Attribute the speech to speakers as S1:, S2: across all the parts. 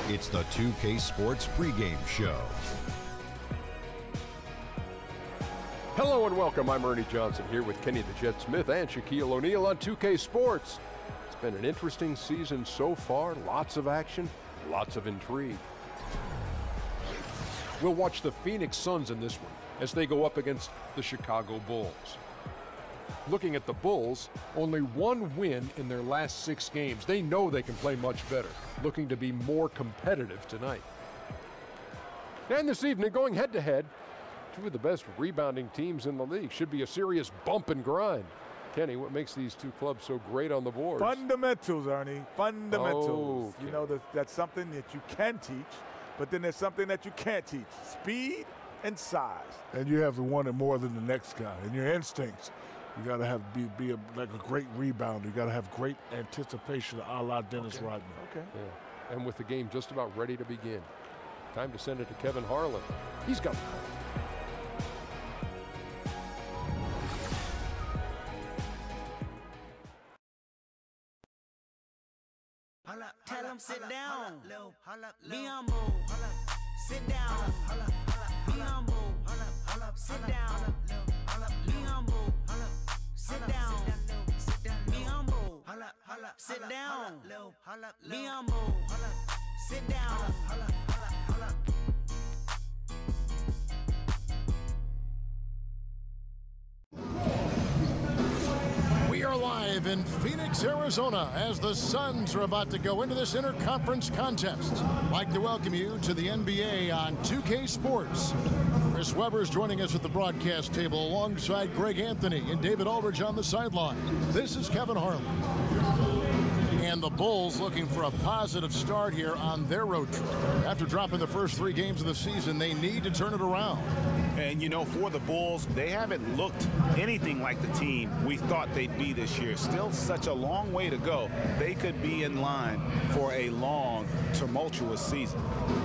S1: It's the 2K Sports pregame show.
S2: Hello and welcome. I'm Ernie Johnson here with Kenny the Jet Smith and Shaquille O'Neal on 2K Sports. It's been an interesting season so far. Lots of action, lots of intrigue. We'll watch the Phoenix Suns in this one as they go up against the Chicago Bulls. Looking at the Bulls, only one win in their last 6 games. They know they can play much better, looking to be more competitive tonight. And this evening, going head-to-head, two of the best rebounding teams in the league. Should be a serious bump and grind. Kenny, what makes these two clubs so great on the boards?
S3: Fundamentals, Ernie. Fundamentals.
S2: Okay.
S3: You know, that's something that you can teach, but then there's something that you can't teach. Speed and size.
S4: And you have to want it more than the next guy. And your instincts. You got to have like a great rebounder. You got to have great anticipation, a la Dennis Rodman.
S2: Okay. Yeah. And with the game just about ready to begin, time to send it to Kevin Harlan. He's got the call.
S5: Tell him sit down. Be humble. Sit down. Be humble. Sit down. Be humble. Sit down. Be humble. Sit down. Be humble. Sit down.
S6: We are live in Phoenix, Arizona, as the Suns are about to go into this interconference contest. I'd like to welcome you to the NBA on 2K Sports. Chris Webber is joining us at the broadcast table alongside Greg Anthony and David Aldridge on the sideline. This is Kevin Harlan. And the Bulls looking for a positive start here on their road trip. After dropping the first 3 games of the season, they need to turn it around.
S7: And, you know, for the Bulls, they haven't looked anything like the team we thought they'd be this year. Still such a long way to go. They could be in line for a long, tumultuous season.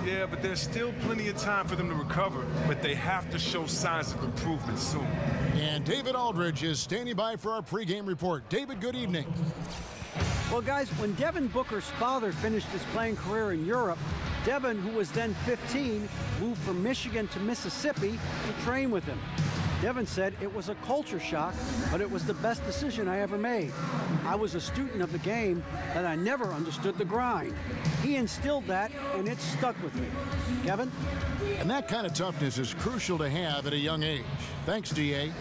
S8: Yeah, but there's still plenty of time for them to recover, but they have to show signs of improvement soon.
S6: And David Aldridge is standing by for our pregame report. David, good evening.
S9: Well, guys, when Devin Booker's father finished his playing career in Europe, Devin, who was then 15, moved from Michigan to Mississippi to train with him. Devin said it was a culture shock, but it was the best decision I ever made. I was a student of the game, but I never understood the grind. He instilled that, and it stuck with me. Kevin?
S6: And that kind of toughness is crucial to have at a young age. Thanks, D.A.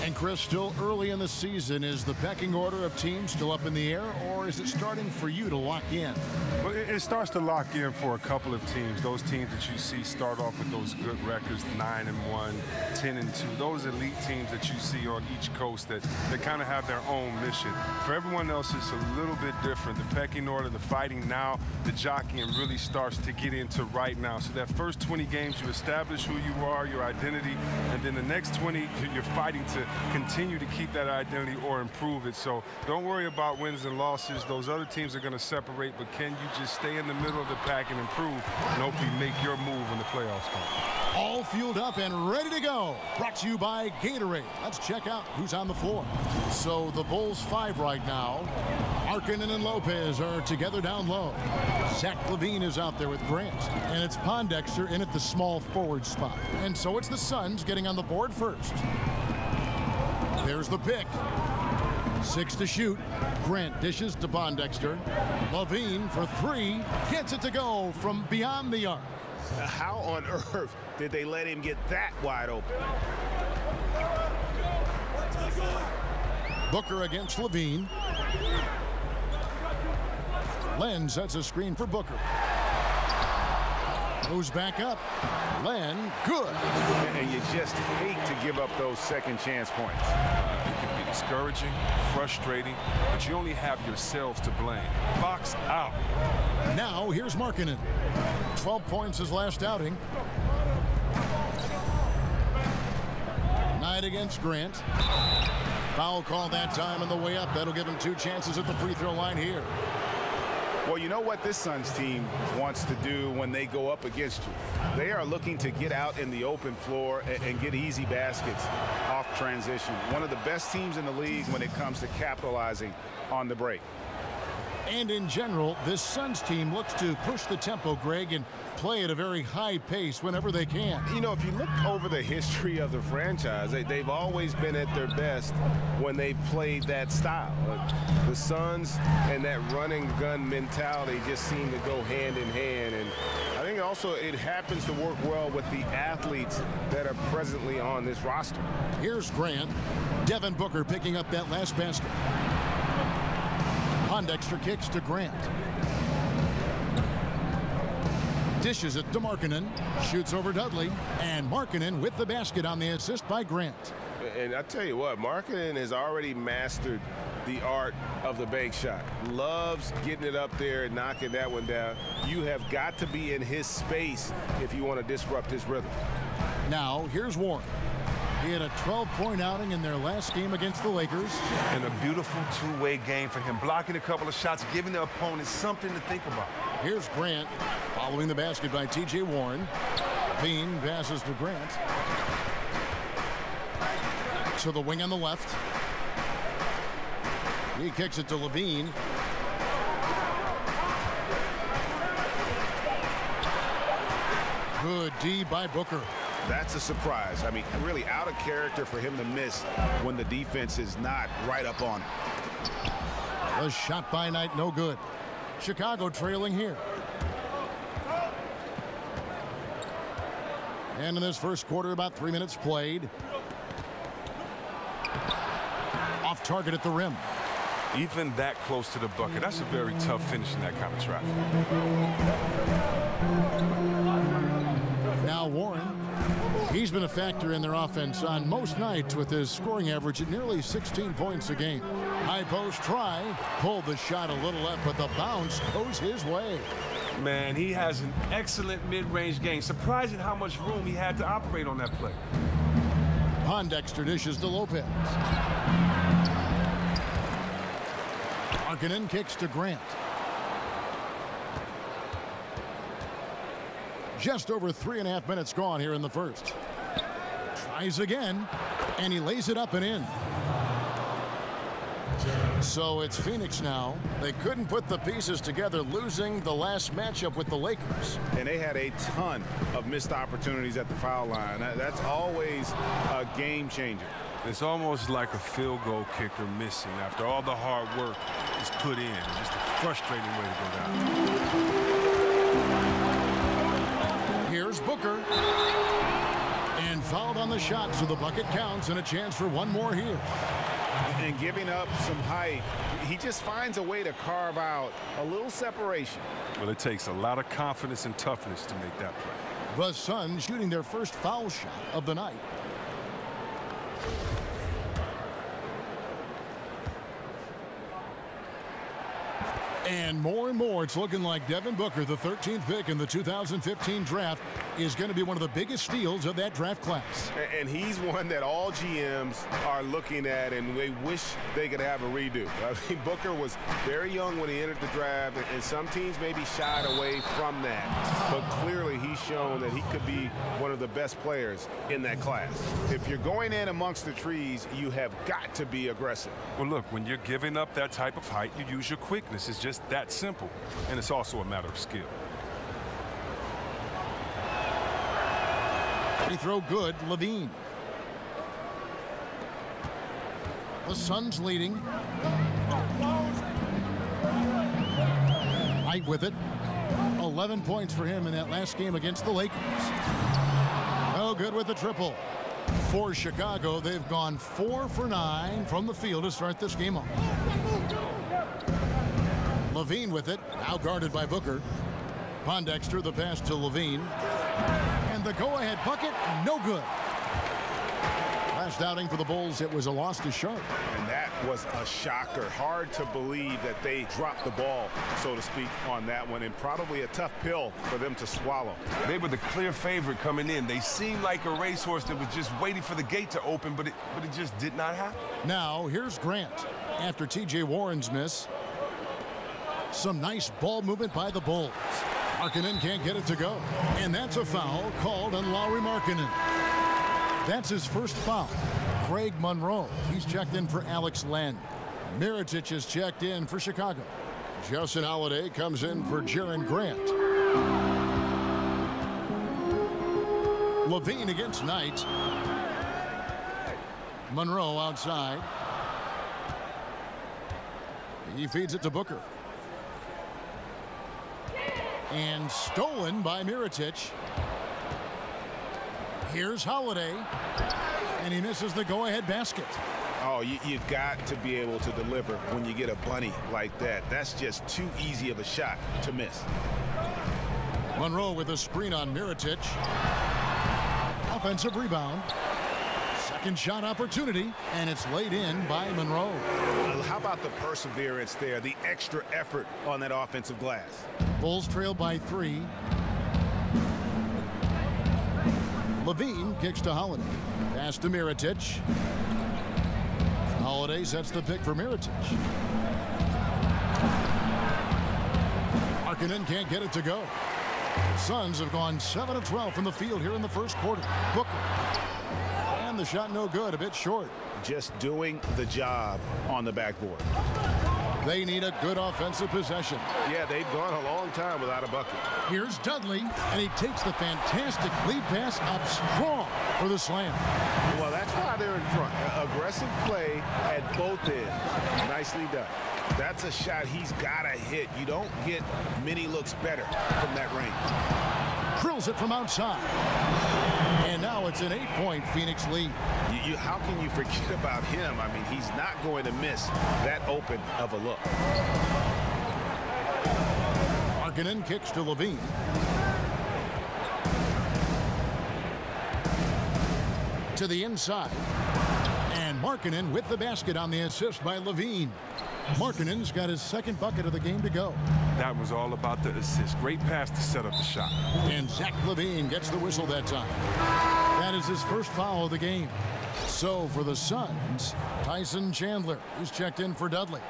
S6: And Chris, still early in the season, is the pecking order of teams still up in the air, or is it starting for you to lock in?
S8: Well, it starts to lock in for a couple of teams. Those teams that you see start off with those good records, 9-1, 10-2. Those elite teams that you see on each coast that kind of have their own mission. For everyone else, it's a little bit different. The pecking order, the fighting now, the jockeying really starts to get into right now. So that first 20 games, you establish who you are, your identity, and then the next 20, you're fighting to continue to keep that identity or improve it. So don't worry about wins and losses. Those other teams are going to separate, but can you just stay in the middle of the pack and improve and hopefully make your move when the playoffs come?
S6: All fueled up and ready to go. Brought to you by Gatorade. Let's check out who's on the floor. So the Bulls 5 right now. Markkanen and Lopez are together down low. Zach LaVine is out there with Grant. And it's Pondexter in at the small forward spot. And so it's the Suns getting on the board first. There's the pick. 6 to shoot. Grant dishes to Pondexter. LaVine for 3. Gets it to go from beyond the arc.
S7: How on earth did they let him get that wide open?
S6: Booker against LaVine. Len sets a screen for Booker. Moves back up. Len, good.
S7: And you just hate to give up those second chance points.
S8: It can be discouraging, frustrating, but you only have yourselves to blame. Box out.
S6: Now here's Markkanen. 12 points his last outing. Knight against Grant. Foul call that time on the way up. That'll give him 2 chances at the free throw line here.
S7: Well, you know what this Suns team wants to do when they go up against you? They are looking to get out in the open floor and get easy baskets off transition. One of the best teams in the league when it comes to capitalizing on the break.
S6: And in general, this Suns team looks to push the tempo, Greg, and play at a very high pace whenever they can.
S7: You know, if you look over the history of the franchise, they've always been at their best when they've played that style. The Suns and that running gun mentality just seem to go hand in hand. And I think also it happens to work well with the athletes that are presently on this roster.
S6: Here's Grant. Devin Booker picking up that last basket. Pondexter kicks to Grant. Dishes it to Markkanen. Shoots over Dudley. And Markkanen with the basket on the assist by Grant.
S7: And I tell you what, Markkanen has already mastered the art of the bank shot. Loves getting it up there and knocking that one down. You have got to be in his space if you want to disrupt his rhythm.
S6: Now, here's Warren. He had a 12-point outing in their last game against the Lakers.
S8: And a beautiful two-way game for him. Blocking a couple of shots, giving the opponent something to think about.
S6: Here's Grant following the basket by T.J. Warren. Levine passes to Grant. To the wing on the left. He kicks it to Levine. Good D by Booker.
S7: That's a surprise. I mean, really out of character for him to miss when the defense is not right up on him.
S6: The shot by Knight, no good. Chicago trailing here. And in this first quarter, about 3 minutes played. Off target at the rim.
S8: Even that close to the bucket, that's a very tough finish in that kind of traffic.
S6: Now Warren. He's been a factor in their offense on most nights with his scoring average at nearly 16 points a game. High post try. Pulled the shot a little left, but the bounce goes his way.
S8: Man, he has an excellent mid-range game. Surprising how much room he had to operate on that play.
S6: Pondexter dishes to Lopez. Markkanen kicks to Grant. Just over 3.5 minutes gone here in the first. Tries again, and he lays it up and in. So it's Phoenix now. They couldn't put the pieces together, losing the last matchup with the Lakers.
S7: And they had a ton of missed opportunities at the foul line. That's always a game changer.
S8: It's almost like a field goal kicker missing after all the hard work is put in. Just a frustrating way to go down.
S6: Here's Booker. And fouled on the shot, so the bucket counts and a chance for one more here.
S7: And giving up some height, he just finds a way to carve out a little separation.
S8: Well, it takes a lot of confidence and toughness to make that play.
S6: The Suns shooting their first foul shot of the night. And more, it's looking like Devin Booker, the 13th pick in the 2015 draft, is going to be one of the biggest steals of that draft class.
S7: And he's one that all GMs are looking at, and they wish they could have a redo. I mean, Booker was very young when he entered the draft, and some teams maybe shied away from that. But clearly, he's shown that he could be one of the best players in that class. If you're going in amongst the trees, you have got to be aggressive.
S8: Well, look, when you're giving up that type of height, you use your quickness. It's just that simple, and it's also a matter of skill.
S6: Free throw good, Levine. The Suns leading. Knight with it. 11 points for him in that last game against the Lakers. No good with the triple. For Chicago, they've gone 4 for 9 from the field to start this game off. Levine with it, now guarded by Booker. Pondexter, the pass to Levine. And the go-ahead bucket, no good. Last outing for the Bulls, it was a loss to Charlotte.
S7: And that was a shocker. Hard to believe that they dropped the ball, so to speak, on that one, and probably a tough pill for them to swallow.
S8: They were the clear favorite coming in. They seemed like a racehorse that was just waiting for the gate to open, but it just did not happen.
S6: Now, here's Grant. After T.J. Warren's miss, some nice ball movement by the Bulls. Markkanen can't get it to go. And that's a foul called on Lauri Markkanen. That's his first foul. Craig Monroe, he's checked in for Alex Len. Mirotic is checked in for Chicago. Justin Holiday comes in for Jaron Grant. Levine against Knight. Monroe outside. He feeds it to Booker. And stolen by Mirotic. Here's Holiday. And he misses the go-ahead basket.
S7: Oh, you've got to be able to deliver when you get a bunny like that. That's just too easy of a shot to miss.
S6: Monroe with a screen on Mirotic. Offensive rebound. Second shot opportunity, and it's laid in by Monroe.
S7: How about the perseverance there, the extra effort on that offensive glass?
S6: Bulls trail by 3. Levine kicks to Holiday. Pass to Mirotic. Holiday sets the pick for Mirotic. Markkanen can't get it to go. The Suns have gone 7 of 12 from the field here in the first quarter. Booker. And the shot no good, a bit short.
S7: Just doing the job on the backboard.
S6: They need a good offensive possession.
S7: Yeah, they've gone a long time without a bucket.
S6: Here's Dudley, and he takes the fantastic lead pass up strong for the slam.
S7: Well, that's why they're in front. Aggressive play at both ends. Nicely done. That's a shot he's got to hit. You don't get many looks better from that range.
S6: Drills it from outside. And now it's an 8-point Phoenix lead.
S7: How can you forget about him? I mean, he's not going to miss that open of a look.
S6: Markkanen kicks to Levine. To the inside. And Markkanen with the basket on the assist by Levine. Markkanen's got his second bucket of the game to go.
S8: That was all about the assist. Great pass to set up the shot.
S6: And Zach LaVine gets the whistle that time. That is his first foul of the game. So for the Suns, Tyson Chandler is checked in for Dudley.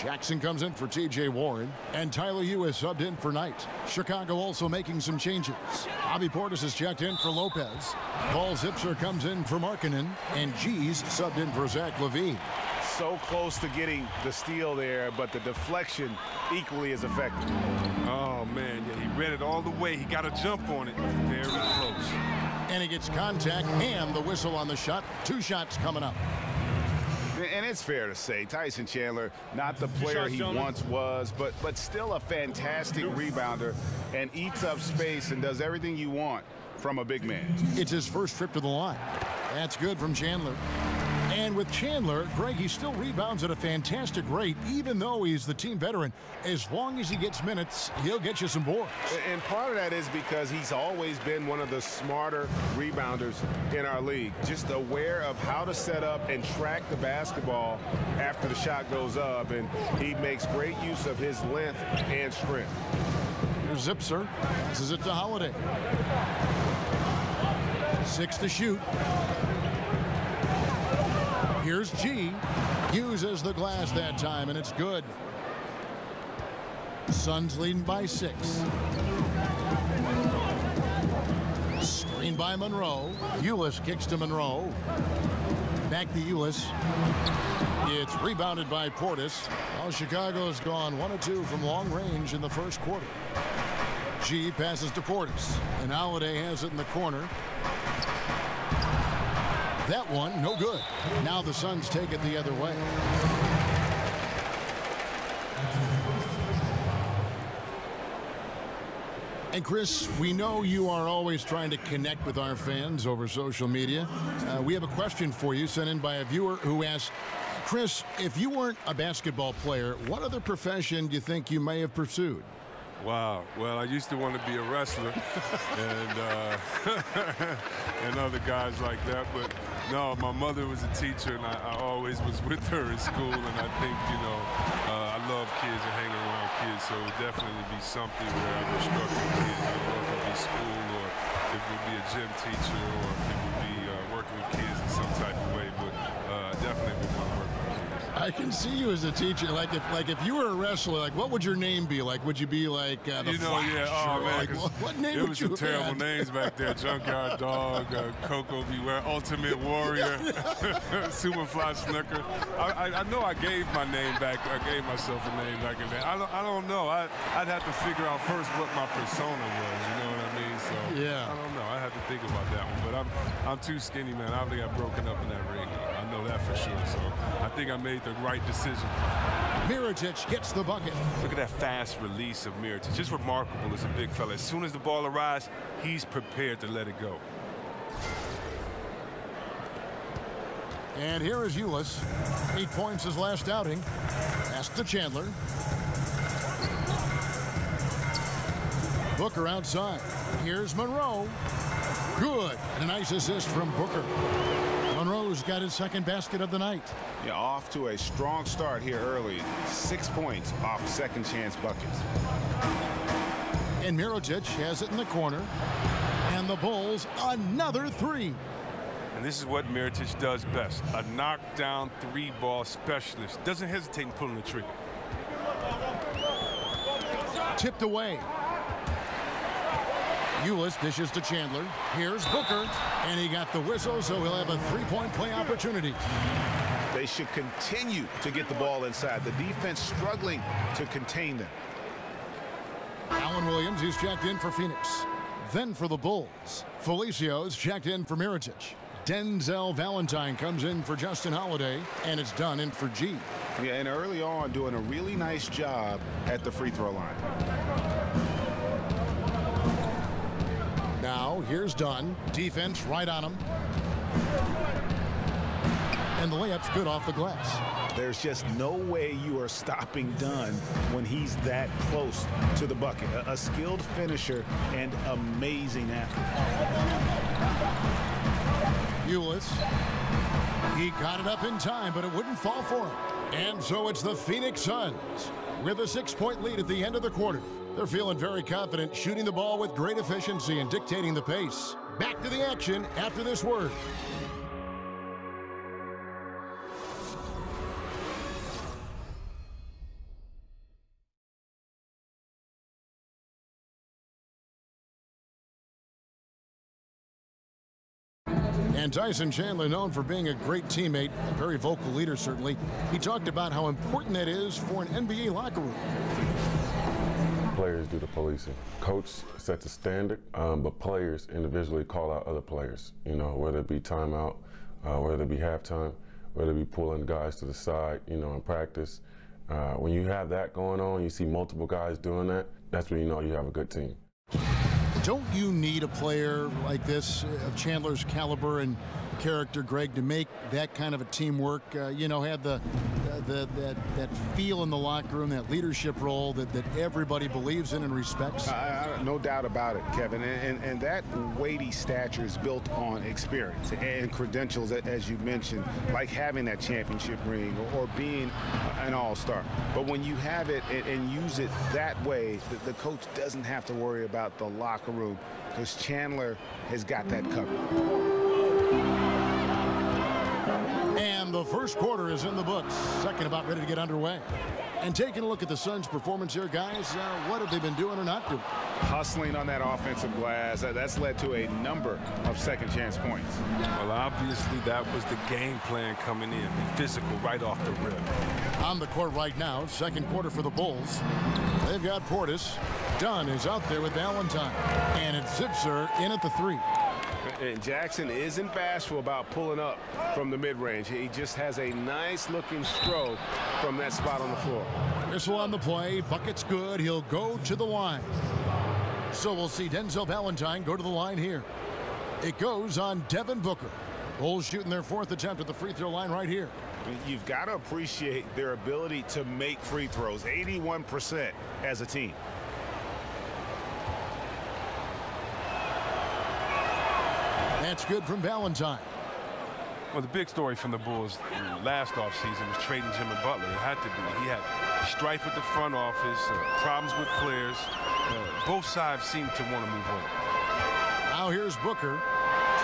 S6: Jackson comes in for T.J. Warren, and Tyler Ulis subbed in for Knight. Chicago also making some changes. Bobby Portis is checked in for Lopez. Paul Zipser comes in for Markkanen, and G's subbed in for Zach LaVine.
S7: So close to getting the steal there, but the deflection equally as effective.
S8: Oh, man, yeah, he read it all the way. He got a jump on it. Very close.
S6: And he gets contact and the whistle on the shot. 2 shots coming up.
S7: And it's fair to say, Tyson Chandler, not the player he once was, but still a fantastic rebounder and eats up space and does everything you want from a big man.
S6: It's his first trip to the line. That's good from Chandler. And with Chandler, Greg, he still rebounds at a fantastic rate, even though he's the team veteran. As long as he gets minutes, he'll get you some boards.
S7: And part of that is because he's always been one of the smarter rebounders in our league. Just aware of how to set up and track the basketball after the shot goes up. And he makes great use of his length and strength.
S6: Here's Zipser. This is it to Holiday. 6 to shoot. Here's G. Uses the glass that time, and it's good. Suns leading by 6. Screen by Monroe. Ulis kicks to Monroe. Back to Ulis. It's rebounded by Portis. Well, Chicago's gone 1 of 2 from long range in the first quarter. G passes to Portis, and Holiday has it in the corner. That one, no good. Now the Suns take it the other way. And Chris, we know you are always trying to connect with our fans over social media. We have a question for you sent in by a viewer who asks, Chris, if you weren't a basketball player, what other profession do you think you may have pursued?
S8: Wow. Well, I used to want to be a wrestler and other guys like that. But no, my mother was a teacher, and I always was with her in school. And I think, I love kids and hanging around kids. So it would definitely be something where I instruct kids. I don't know if it would be school or if it would be a gym teacher or if it would be working with kids in some type of way. But definitely would want to work with kids.
S6: I can see you as a teacher. Like if you were a wrestler, like what would your name be? Like would you be like the Flash?
S8: Yeah. Oh man,
S6: like, what name
S8: it
S6: would
S8: was
S6: you
S8: some terrible names back there. Junkyard Dog, Coco Beware, Ultimate Warrior, Superfly Snooker. I know I gave my name back. I gave myself a name back in there. I don't know. I'd have to figure out first what my persona was. You know what I mean? So
S6: yeah.
S8: I don't know. I have to think about that one. But I'm too skinny, man. I don't think I've broken up in that ring. I know that for sure. So I think I made the right decision.
S6: Mirotic gets the bucket.
S8: Look at that fast release of Mirotic. Just remarkable as a big fella. As soon as the ball arrives, he's prepared to let it go.
S6: And here is Ulis. 8 points his last outing. Pass to Chandler. Booker outside. Here's Monroe. Good. And a nice assist from Booker. Monroe's got his second basket of the night.
S7: Yeah, off to a strong start here early. 6 points off second chance buckets.
S6: And Mirotic has it in the corner. And the Bulls another three.
S8: And this is what Mirotic does best. A knockdown three-ball specialist. Doesn't hesitate in pulling the trigger.
S6: Tipped away. Ulis dishes to Chandler. Here's Booker. And he got the whistle, so he'll have a three-point play opportunity.
S7: They should continue to get the ball inside. The defense struggling to contain them.
S6: Alan Williams, he's checked in for Phoenix. Then for the Bulls, Felicia's checked in for Mirotic. Denzel Valentine comes in for Justin Holiday, and it's done in for G.
S7: Yeah, and early on doing a really nice job at the free throw line.
S6: Now, here's Dunn. Defense right on him. And the layup's good off the glass.
S7: There's just no way you are stopping Dunn when he's that close to the bucket. A skilled finisher and amazing athlete.
S6: Ulis. He got it up in time, but it wouldn't fall for him. And so it's the Phoenix Suns with a 6-point lead at the end of the quarter. They're feeling very confident, shooting the ball with great efficiency and dictating the pace. Back to the action after this word. And Tyson Chandler, known for being a great teammate, a very vocal leader certainly, he talked about how important that is for an NBA locker room.
S10: Players do the policing. Coach sets a standard, but players individually call out other players, you know, whether it be timeout, whether it be halftime, whether it be pulling guys to the side, you know, in practice. When you have that going on, you see multiple guys doing that, that's when you know you have a good team.
S6: Don't you need a player like this of Chandler's caliber and character, Greg, to make that kind of a teamwork? You know, have that feel in the locker room, that leadership role that everybody believes in and respects?
S7: No doubt about it, Kevin. And that weighty stature is built on experience and credentials, as you mentioned, like having that championship ring or being an all-star. But when you have it and use it that way, the coach doesn't have to worry about the locker room because Chandler has got that covered.
S6: And the first quarter is in the books. Second about ready to get underway. And taking a look at the Suns' performance here, guys, what have they been doing or not doing?
S7: Hustling on that offensive glass. That's led to a number of second chance points.
S8: Well, obviously that was the game plan coming in. Be physical right off the rip.
S6: On the court right now, second quarter for the Bulls. They've got Portis. Dunn is out there with Valentine. And it's Zipser in at the three.
S11: And Jackson isn't bashful about pulling up from the mid-range. He just has a nice-looking stroke from that spot on the floor.
S6: Whistle on the play. Bucket's good. He'll go to the line. So we'll see Denzel Valentine go to the line here. It goes on Devin Booker. Bulls shooting their fourth attempt at the free throw line right here.
S7: You've got to appreciate their ability to make free throws. 81% as a team.
S6: That's good from Valentine.
S8: Well, the big story from the Bulls last offseason was trading Jimmy Butler. It had to be. He had strife with the front office, problems with players. Both sides seem to want to move on.
S6: Now here's Booker.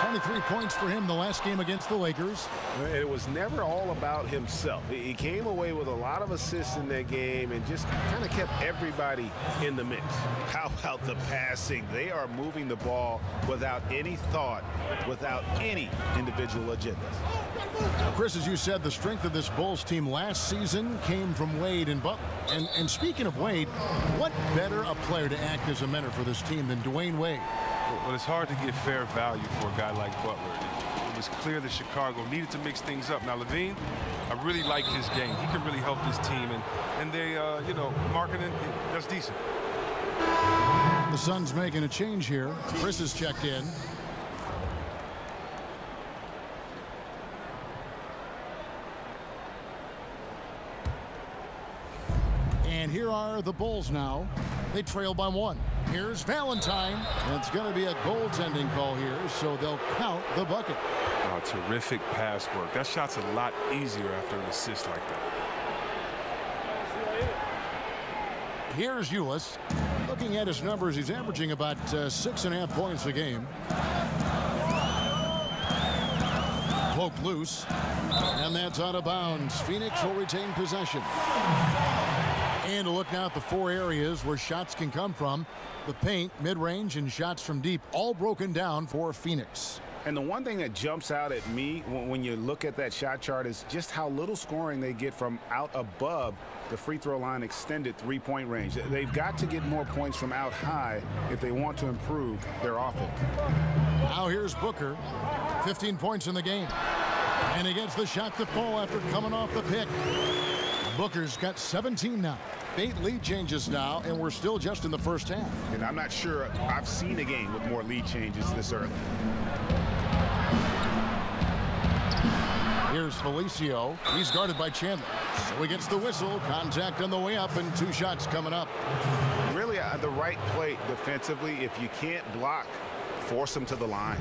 S6: 23 points for him the last game against the Lakers.
S11: It was never all about himself. He came away with a lot of assists in that game and just kind of kept everybody in the mix.
S7: How about the passing? They are moving the ball without any thought, without any individual agendas.
S6: Chris, as you said, the strength of this Bulls team last season came from Wade and Butler. And speaking of Wade, what better a player to act as a mentor for this team than Dwayne Wade?
S8: Well, it's hard to get fair value for a guy like Butler. It was clear that Chicago needed to mix things up. Now, Levine, I really like his game. He can really help this team. And they, you know, marketing, that's decent.
S6: The Suns making a change here. Chris has checked in. And here are the Bulls now. They trail by 1. Here's Valentine. It's going to be a goaltending call here, so they'll count the bucket.
S8: Oh, terrific pass work. That shot's a lot easier after an assist like that.
S6: Here's Ulis. Looking at his numbers, he's averaging about 6.5 points a game. Poked loose. And that's out of bounds. Phoenix will retain possession. And a look now at the 4 areas where shots can come from. The paint, mid-range, and shots from deep, all broken down for Phoenix.
S7: And the one thing that jumps out at me when you look at that shot chart is just how little scoring they get from out above the free throw line extended three-point range. They've got to get more points from out high if they want to improve their offense.
S6: Now here's Booker. 15 points in the game. And he gets the shot to fall after coming off the pick. Booker's got 17 now. 8 lead changes now, and we're still just in the first half.
S7: And I'm not sure I've seen a game with more lead changes this early.
S6: Here's Felicio. He's guarded by Chandler. So he gets the whistle. Contact on the way up, and 2 shots coming up.
S7: Really, the right play defensively. If you can't block, force them to the line.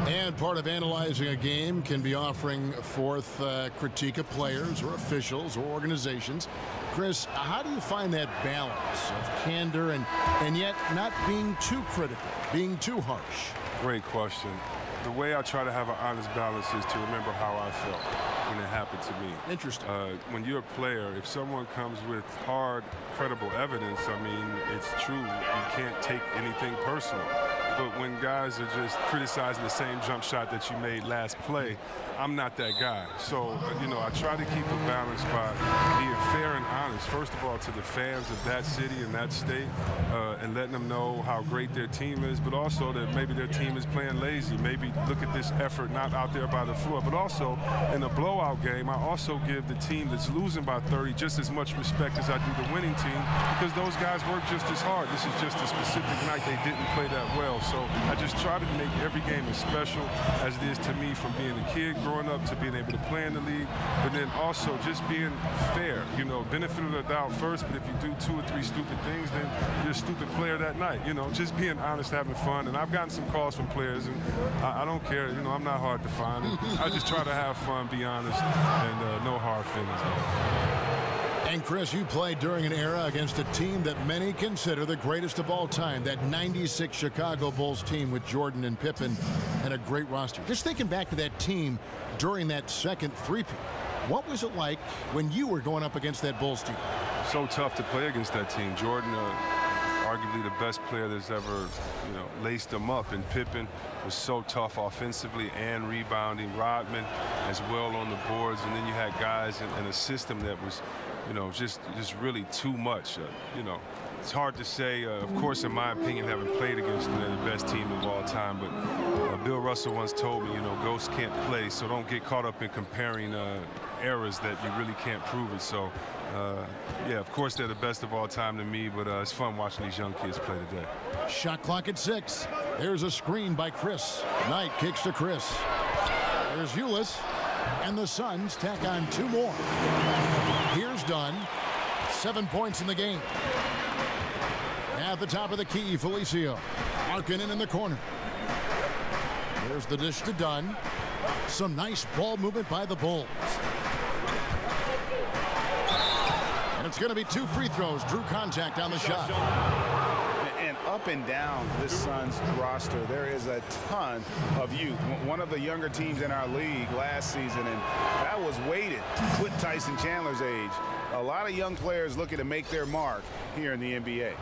S6: And part of analyzing a game can be offering forth critique of players or officials or organizations. Chris, how do you find that balance of candor and yet not being too critical, being too harsh?
S8: Great question. The way I try to have an honest balance is to remember how I felt when it happened to me.
S6: Interesting.
S8: When you're a player, if someone comes with hard, credible evidence, I mean, it's true. You can't take anything personal. But when guys are just criticizing the same jump shot that you made last play, I'm not that guy. So, you know, I try to keep a balance by being fair and honest, first of all, to the fans of that city and that state, and letting them know how great their team is, but also that maybe their team is playing lazy. Maybe look at this effort not out there by the floor. But also, in a blowout game, I also give the team that's losing by 30 just as much respect as I do the winning team, because those guys work just as hard. This is just a specific night they didn't play that well. So I just try to make every game as special as it is to me, from being a kid growing up to being able to play in the league, but then also just being fair. You know, benefit of the doubt first, but if you do 2 or 3 stupid things, then you're a stupid player that night. You know, just being honest, having fun. And I've gotten some calls from players, and I don't care. You know, I'm not hard to find. And I just try to have fun, be honest, and no hard feelings.
S6: And Chris, you played during an era against a team that many consider the greatest of all time, that 96 Chicago Bulls team with Jordan and Pippen and a great roster. Just thinking back to that team during that second three-peat, what was it like when you were going up against that Bulls team?
S8: So tough to play against that team. Jordan, arguably the best player that's ever, you know, laced them up. And Pippen was so tough offensively and rebounding. Rodman as well on the boards. And then you had guys in a system that was, you know, just really too much. You know, it's hard to say. Of course, in my opinion, having played against them, they're the best team of all time. But Bill Russell once told me, you know, ghosts can't play, so don't get caught up in comparing eras that you really can't prove it. So, yeah, of course, they're the best of all time to me, but it's fun watching these young kids play today.
S6: Shot clock at 6. There's a screen by Chris. Knight kicks to Chris. There's Ulis. And the Suns tack on 2 more. Here's Dunn. 7 points in the game. At the top of the key, Felicio. Markkanen in the corner. There's the dish to Dunn. Some nice ball movement by the Bulls. And it's going to be 2 free throws. Drew contact on the shot.
S7: And up and down this Suns roster, there is a ton of youth. One of the younger teams in our league last season, and that was weighted with Tyson Chandler's age. A lot of young players looking to make their mark here in the NBA.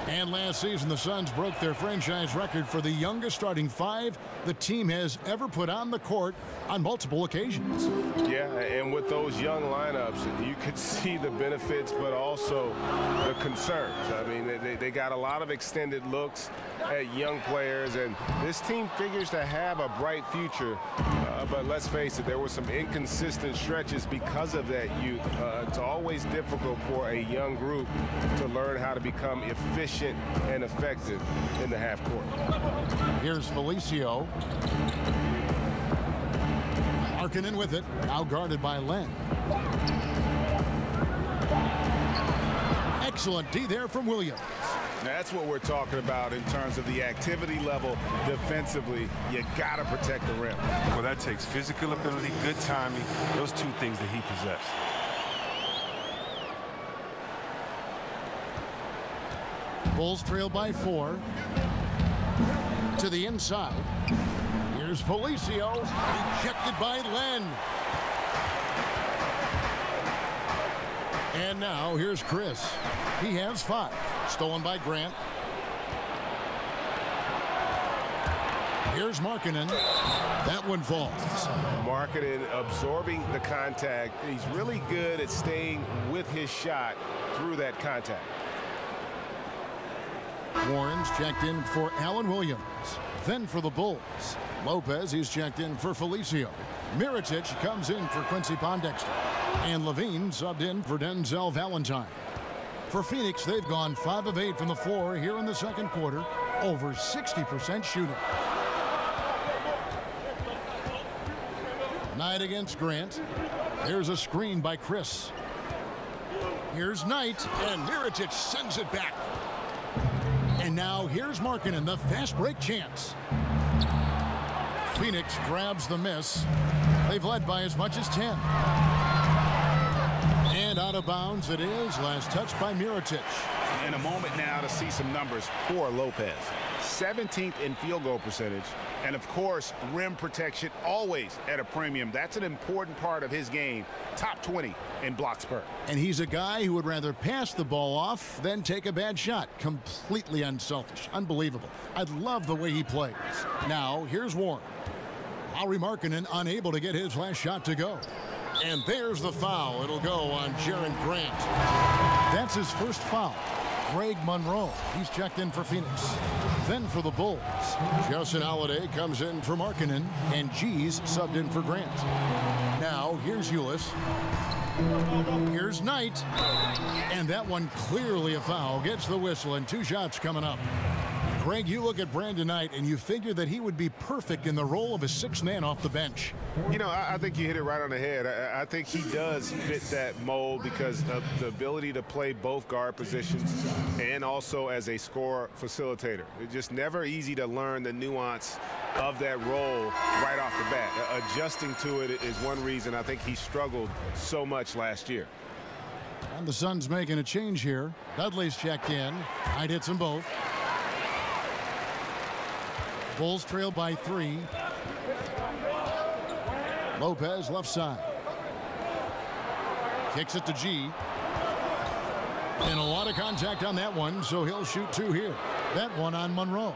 S6: And last season, the Suns broke their franchise record for the youngest starting five the team has ever put on the court on multiple occasions.
S11: Yeah, and with those young lineups, you could see the benefits, but also the concerns. I mean, they got a lot of extended looks at young players, and this team figures to have a bright future. But let's face it, there were some inconsistent stretches because of that youth. It's always difficult for a young group to learn how to become efficient and effective in the half court.
S6: Here's Felicio. Markkanen with it, now guarded by Len. Excellent D there from Williams.
S7: That's what we're talking about in terms of the activity level defensively. You got to protect the rim.
S8: Well, that takes physical ability, good timing, those two things that he possesses.
S6: Bulls trail by 4. To the inside. Here's Felicio. Rejected by Len. And now here's Chris. He has 5. Stolen by Grant. Here's Markkanen. That one falls.
S11: Markkanen absorbing the contact. He's really good at staying with his shot through that contact.
S6: Warren's checked in for Alan Williams. Then for the Bulls. Lopez, he's checked in for Felicio. Mirotic comes in for Quincy Pondexter. And Levine subbed in for Denzel Valentine. For Phoenix, they've gone 5 of 8 from the floor here in the second quarter. Over 60% shooting. Knight against Grant. There's a screen by Chris. Here's Knight, and Mirotic sends it back. And now here's Markkanen, the fast break chance. Phoenix grabs the miss. They've led by as much as 10. And out of bounds it is. Last touch by Mirotic.
S7: In a moment now to see some numbers for Lopez. 17th in field goal percentage. And of course, rim protection always at a premium. That's an important part of his game. Top 20 in blocks per.
S6: And he's a guy who would rather pass the ball off than take a bad shot. Completely unselfish. Unbelievable. I love the way he plays. Now, here's Warren. Lauri Markkanen unable to get his last shot to go. And there's the foul. It'll go on Jaren Grant. That's his first foul. Greg Monroe, he's checked in for Phoenix. Then for the Bulls, Justin Holiday comes in for Markkanen, and G's subbed in for Grant. Now, here's Ulis. Here's Knight. And that one clearly a foul. Gets the whistle, and 2 shots coming up. Greg, you look at Brandon Knight, and you figure that he would be perfect in the role of a 6th man off the bench.
S11: You know, I think you hit it right on the head. I think he does fit that mold because of the ability to play both guard positions and also as a scorer facilitator. It's just never easy to learn the nuance of that role right off the bat. Adjusting to it is one reason I think he struggled so much last year.
S6: And the Suns making a change here. Dudley's checked in. Knight hits them both. Bulls trail by 3. Lopez left side. Kicks it to G. And a lot of contact on that one, so he'll shoot 2 here. That one on Monroe.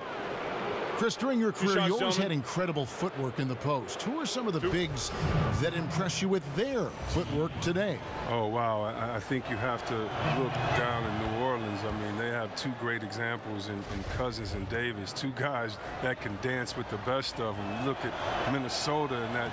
S6: Chris, during your career, you always had incredible footwork in the post. Who are some of the bigs that impress you with their footwork today?
S8: Oh, wow. I think you have to look down in New Orleans. I mean, they have 2 great examples in Cousins and Davis, 2 guys that can dance with the best of them. Look at Minnesota and that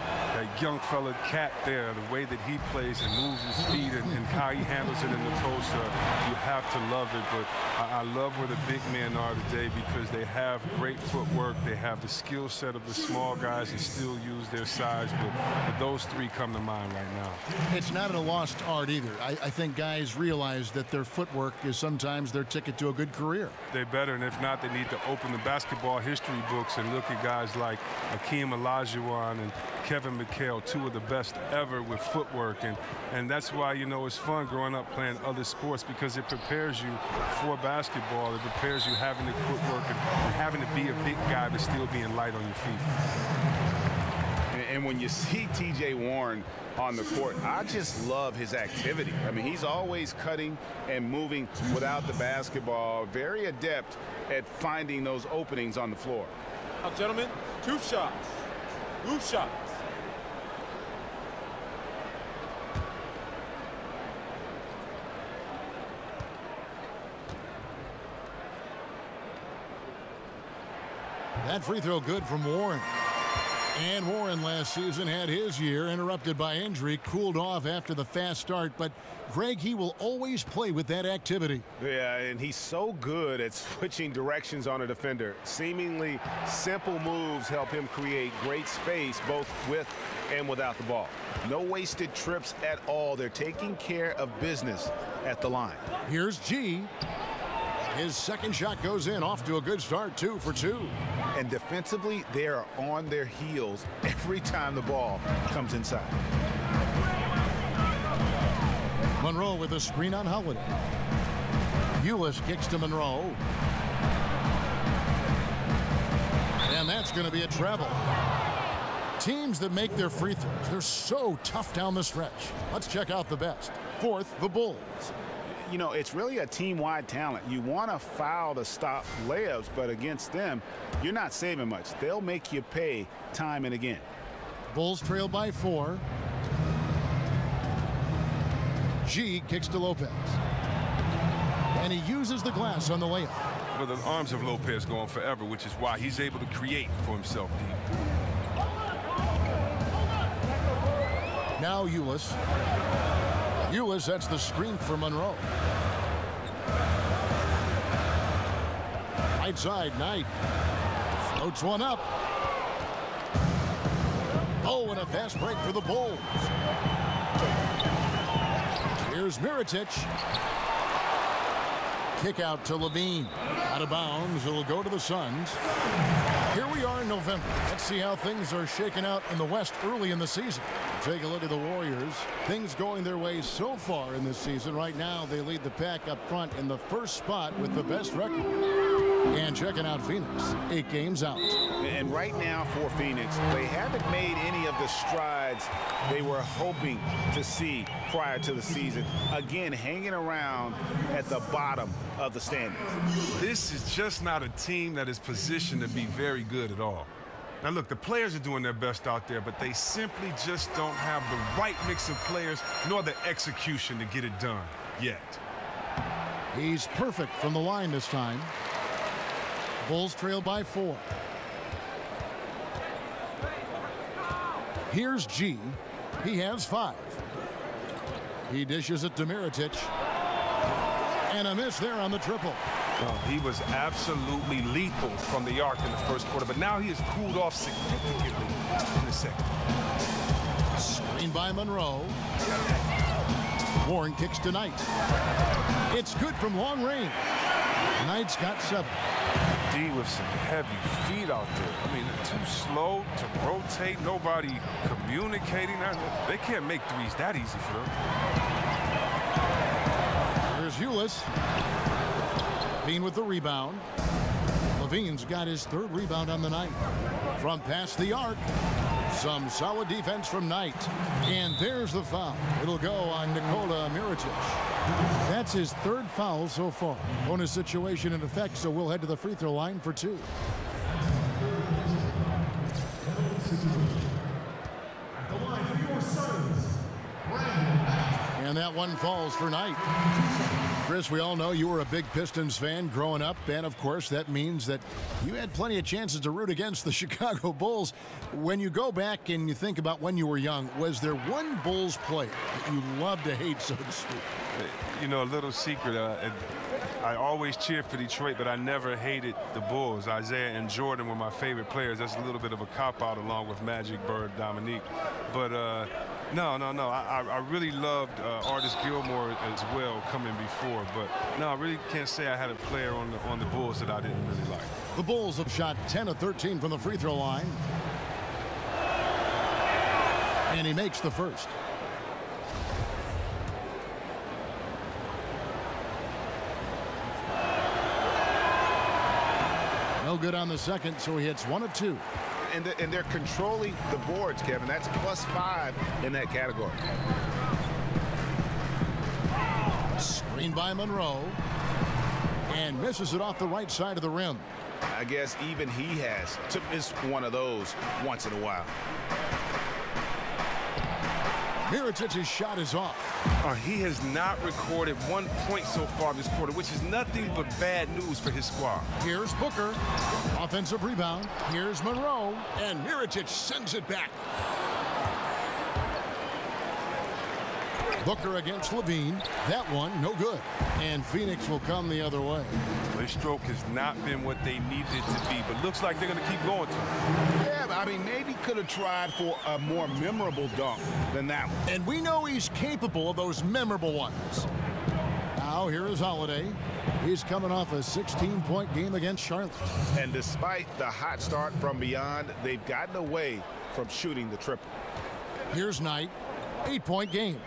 S8: young fella Cat there, the way that he plays and moves his feet and how he handles it in the post. You have to love it, but I love where the big men are today because they have great footwork. They have the skill set of the small guys and still use their size, but those 3 come to mind right now.
S6: It's not a lost art either. I think guys realize that their footwork is sometimes their ticket to a good career.
S8: They're better, and if not, they need to open the basketball history books and look at guys like Akeem Olajuwon and Kevin McHale, 2 of the best ever with footwork, and that's why, you know, it's fun growing up playing other sports because it prepares prepares you for basketball. It prepares you having to quit work and having to be a big guy but still being light on your feet.
S7: And when you see T.J. Warren on the court, I just love his activity. I mean, he's always cutting and moving without the basketball. Very adept at finding those openings on the floor.
S12: Now, gentlemen, 2 shots. 2 shots.
S6: That free throw good from Warren. And Warren last season had his year interrupted by injury, cooled off after the fast start. But, Greg, he will always play with that activity.
S11: Yeah, and he's so good at switching directions on a defender. Seemingly simple moves help him create great space both with and without the ball.
S7: No wasted trips at all. They're taking care of business at the line.
S6: Here's G. His second shot goes in, off to a good start, 2 for 2.
S7: And defensively, they are on their heels every time the ball comes inside.
S6: Monroe with a screen on Holiday. Ulis kicks to Monroe. And that's going to be a treble. Teams that make their free throws, they're so tough down the stretch. Let's check out the best. 4th, the Bulls.
S7: You know, it's really a team-wide talent. You want to foul to stop layups, but against them, you're not saving much. They'll make you pay time and again.
S6: Bulls trail by 4. G kicks to Lopez. And he uses the glass on the layup.
S8: But the arms of Lopez go on forever, which is why he's able to create for himself deep.
S6: Now Ulis. Ulis sets the screen for Monroe. Right side, Knight. Floats one up. Oh, and a fast break for the Bulls. Here's Mirotic. Kick out to Levine. Out of bounds. It'll go to the Suns. Here we are in November. Let's see how things are shaking out in the West early in the season. Take a look at the Warriors. Things going their way so far in this season. Right now, they lead the pack up front in the first spot with the best record. And checking out Phoenix, 8 games out.
S7: And right now for Phoenix, they haven't made any of the strides they were hoping to see prior to the season. Again, hanging around at the bottom of the standings.
S8: This is just not a team that is positioned to be very good at all. Now, look, the players are doing their best out there, but they simply just don't have the right mix of players nor the execution to get it done yet.
S6: He's perfect from the line this time. Bulls trail by 4. Here's G. He has 5. He dishes it to Mirotic. And a miss there on the triple.
S8: Well, he was absolutely lethal from the arc in the first quarter, but now he has cooled off significantly in the second.
S6: Screen by Monroe. Warren kicks to Knight. It's good from long range. Knight's got 7.
S8: D with some heavy feet out there. I mean, they're too slow to rotate. Nobody communicating. They can't make threes that easy for them.
S6: Here's Ulis. Levine with the rebound. Levine's got his 3rd rebound on the night. From past the arc, some solid defense from Knight. And there's the foul. It'll go on Nikola Mirotic. That's his 3rd foul so far. Bonus situation in effect, so we'll head to the free throw line for 2. And that one falls for Knight. Chris, we all know you were a big Pistons fan growing up, and of course that means that you had plenty of chances to root against the Chicago Bulls. When you go back and you think about when you were young, was there one Bulls player that you loved to hate, so to speak?
S8: You know, a little secret, I always cheered for Detroit, but I never hated the Bulls. Isaiah and Jordan were my favorite players. That's a little bit of a cop-out along with Magic, Bird, Dominique. But no. I really loved Artis Gilmore as well coming before. But no, I really can't say I had a player on the Bulls that I didn't really like.
S6: The Bulls have shot 10 of 13 from the free throw line. And he makes the first. good on the second, so he hits 1 of 2.
S7: And they're controlling the boards, Kevin. That's +5 in that category.
S6: Screen by Monroe. And misses it off the right side of the rim.
S7: I guess even he has to miss one of those once in a while.
S6: Mirotich's shot is off.
S8: He has not recorded 1 point so far this quarter, which is nothing but bad news for his squad.
S6: Here's Booker. Offensive rebound. Here's Monroe. And Mirotic sends it back. Booker against Levine. That one, no good. And Phoenix will come the other way.
S8: Their stroke has not been what they needed it to be, but looks like they're going to keep going to it.
S7: Yeah, I mean, maybe could have tried for a more memorable dunk than that one.
S6: And we know he's capable of those memorable ones. Now, here is Holiday. He's coming off a 16-point game against Charlotte.
S7: And despite the hot start from beyond, they've gotten away from shooting the triple.
S6: Here's Knight. 8-point game.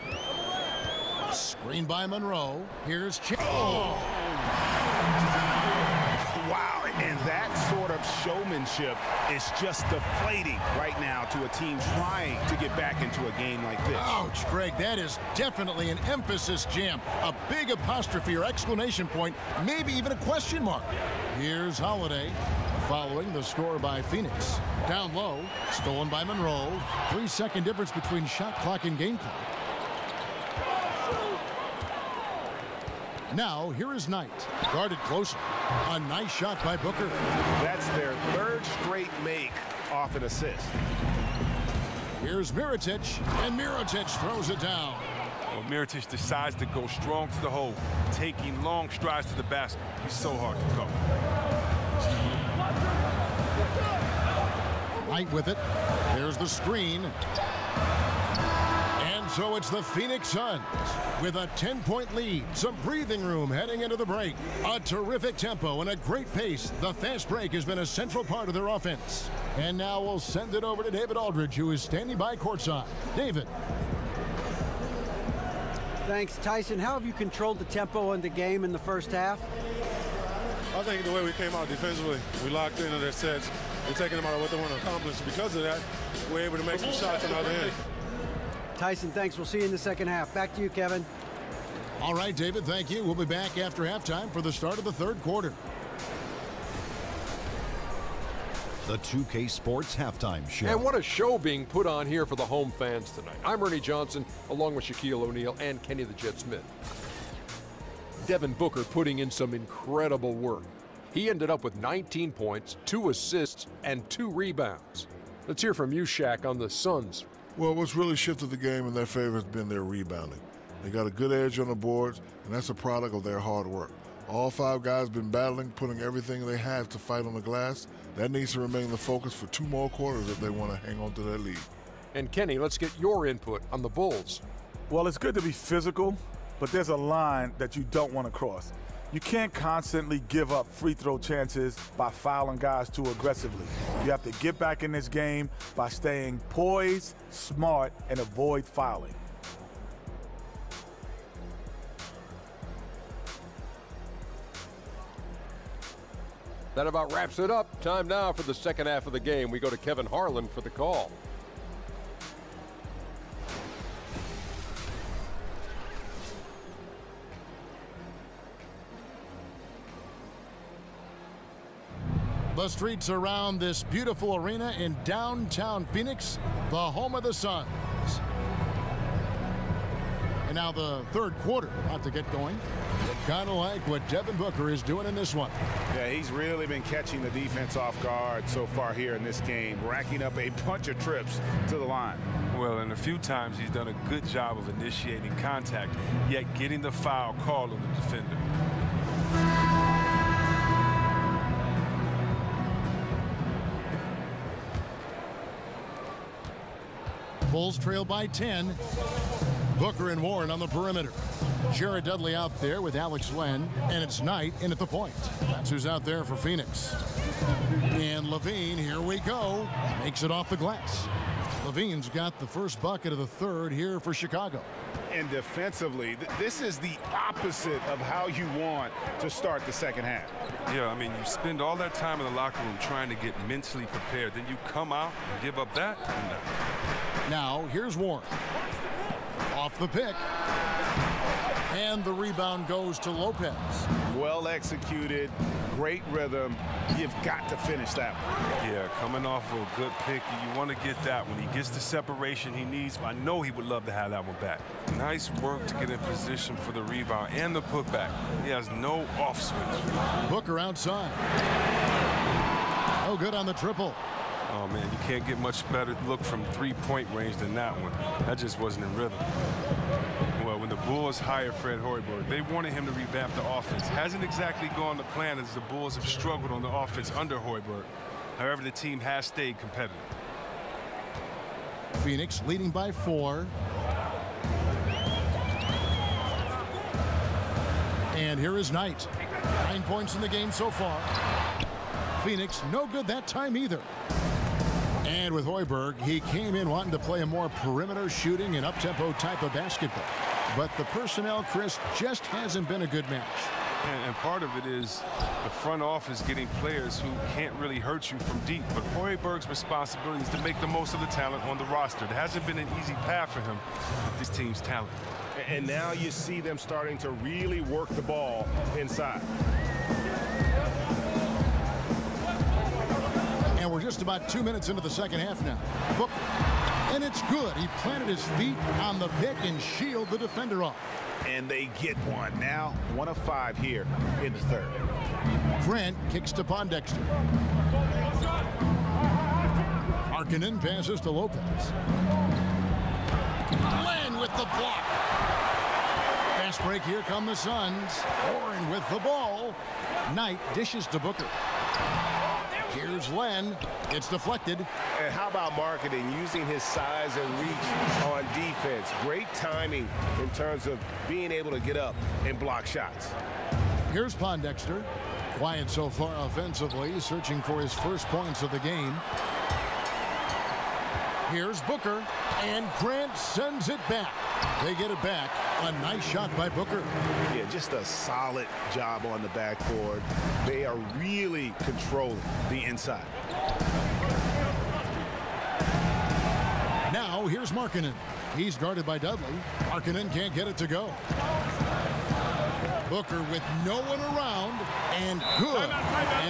S6: Screen by Monroe. Here's
S7: Wow, and that sort of showmanship is just deflating right now to a team trying to get back into a game like this.
S6: Ouch, Greg, that is definitely an emphasis jam. A big apostrophe or exclamation point, maybe even a question mark. Here's Holiday, following the score by Phoenix. Down low, stolen by Monroe. 3-second difference between shot clock and game clock. Now, here is Knight. Guarded closer. A nice shot by Booker.
S7: That's their 3rd straight make off an assist.
S6: Here's Mirotic, and Mirotic throws it down.
S8: Well, Mirotic decides to go strong to the hole, taking long strides to the basket. He's so hard to cover.
S6: Knight with it. There's the screen. So it's the Phoenix Suns with a 10-point lead, some breathing room heading into the break. A terrific tempo and a great pace. The fast break has been a central part of their offense. And now we'll send it over to David Aldridge, who is standing by courtside. David.
S9: Thanks, Tyson. How have you controlled the tempo in the game in the first half?
S13: I think the way we came out defensively, we locked into their sets. We're taking them out of what they want to accomplish. Because of that, we're able to make some shots on the other end.
S9: Tyson, thanks. We'll see you in the second half. Back to you, Kevin.
S6: All right, David, thank you. We'll be back after halftime for the start of the 3rd quarter.
S1: The 2K Sports Halftime Show.
S2: And what a show being put on here for the home fans tonight. I'm Ernie Johnson, along with Shaquille O'Neal and Kenny the Jet Smith. Devin Booker putting in some incredible work. He ended up with 19 points, 2 assists, and 2 rebounds. Let's hear from you, Shaq, on the Suns.
S4: Well, what's really shifted the game in their favor has been their rebounding. They got a good edge on the boards, and that's a product of their hard work. All 5 guys been battling, putting everything they have to fight on the glass. That needs to remain the focus for 2 more quarters if they want to hang on to their lead.
S2: And Kenny, let's get your input on the Bulls.
S3: Well, it's good to be physical, but there's a line that you don't want to cross. You can't constantly give up free throw chances by fouling guys too aggressively. You have to get back in this game by staying poised, smart, and avoid fouling.
S2: That about wraps it up. Time now for the second half of the game. We go to Kevin Harlan for the call.
S6: The streets around this beautiful arena in downtown Phoenix, the home of the Suns. And now the 3rd quarter about to get going. Kind of like what Devin Booker is doing in this one.
S7: Yeah, he's really been catching the defense off guard so far here in this game, racking up a bunch of trips to the line.
S8: Well, and a few times he's done a good job of initiating contact, yet getting the foul called on the defender.
S6: Bulls trail by 10. Booker and Warren on the perimeter. Jared Dudley out there with Alex Len, and it's Knight in at the point. That's who's out there for Phoenix. And Levine, here we go, makes it off the glass. Levine's got the first bucket of the 3rd here for Chicago.
S7: And defensively, this is the opposite of how you want to start the second half.
S8: Yeah, I mean, you spend all that time in the locker room trying to get mentally prepared. Then you come out and give up that.
S6: Now, here's Warren. Off the pick. And the rebound goes to Lopez.
S7: Well executed, great rhythm. You've got to finish that one.
S8: Yeah, coming off of a good pick, you want to get that when he gets the separation he needs. I know he would love to have that one back. Nice work to get in position for the rebound and the putback. He has no off switch.
S6: Booker outside. No good on the triple.
S8: Oh, man, you can't get much better look from three-point range than that one. That just wasn't in rhythm. Well, when the Bulls hired Fred Hoiberg, they wanted him to revamp the offense. Hasn't exactly gone to plan as the Bulls have struggled on the offense under Hoiberg. However, the team has stayed competitive.
S6: Phoenix leading by 4. And here is Knight. 9 points in the game so far. Phoenix no good that time either. And with Hoiberg, he came in wanting to play a more perimeter shooting and up-tempo type of basketball. But the personnel, Chris, just hasn't been a good match.
S8: And part of it is the front office getting players who can't really hurt you from deep. But Hoiberg's responsibility is to make the most of the talent on the roster. It hasn't been an easy path for him with this team's talent.
S11: And now you see them starting to really work the ball inside.
S6: And we're just about 2 minutes into the second half now. Booker, and it's good. He planted his feet on the pick and shielded the defender off.
S7: And they get one. Now 1 of 5 here in the third.
S6: Grant kicks to Pondexter. Markkanen passes to Lopez. Len with the block. Fast break. Here come the Suns. Warren with the ball. Knight dishes to Booker. Here's Len. It's deflected.
S11: And how about Markkanen using his size and reach on defense? Great timing in terms of being able to get up and block shots.
S6: Here's Pondexter. Quiet so far offensively, searching for his first points of the game. Here's Booker, and Grant sends it back. They get it back. A nice shot by Booker.
S7: Yeah, just a solid job on the backboard. They are really controlling the inside.
S6: Now here's Markkanen. He's guarded by Dudley. Markkanen can't get it to go. Booker with no one around, and good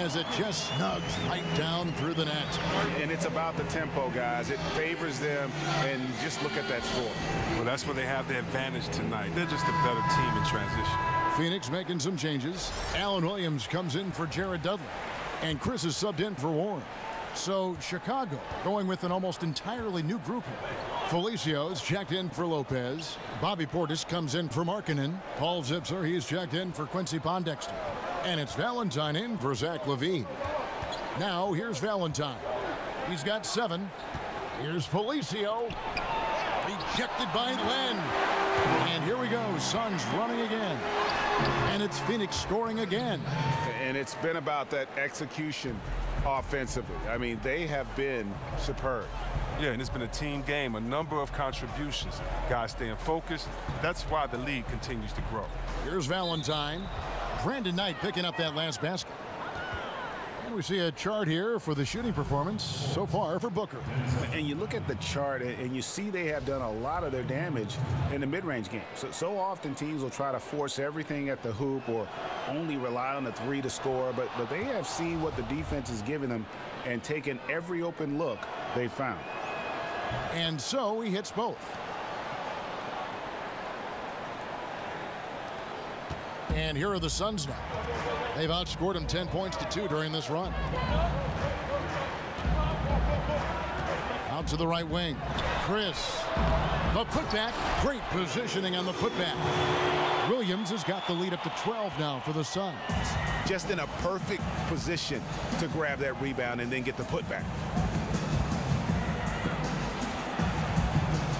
S6: as it just snugs right down through the net.
S7: And it's about the tempo, guys. It favors them, and just look at that score.
S8: Well, that's where they have the advantage tonight. They're just a better team in transition.
S6: Phoenix making some changes. Allen Williams comes in for Jared Dudley, and Chris is subbed in for Warren. So Chicago going with an almost entirely new group here. Felicio's checked in for Lopez. Bobby Portis comes in for Markkanen. Paul Zipser, he's checked in for Quincy Pondexter. And it's Valentine in for Zach LaVine. Now here's Valentine. He's got 7. Here's Felicio. Rejected by Len. And here we go. Suns running again. And it's Phoenix scoring again.
S7: And it's been about that execution offensively. I mean, they have been superb.
S8: Yeah, and it's been a team game, a number of contributions. Guys staying focused. That's why the league continues to grow.
S6: Here's Valentine. Brandon Knight picking up that last basket. And we see a chart here for the shooting performance so far for Booker.
S7: And you look at the chart, and you see they have done a lot of their damage in the mid-range game. So often teams will try to force everything at the hoop or only rely on the 3 to score, but they have seen what the defense is giving them and taken every open look they found.
S6: And so he hits both. And here are the Suns now. They've outscored him 10 points to 2 during this run. Out to the right wing. Chris. The putback. Great positioning on the putback. Williams has got the lead up to 12 now for the Suns.
S7: Just in a perfect position to grab that rebound and then get the putback.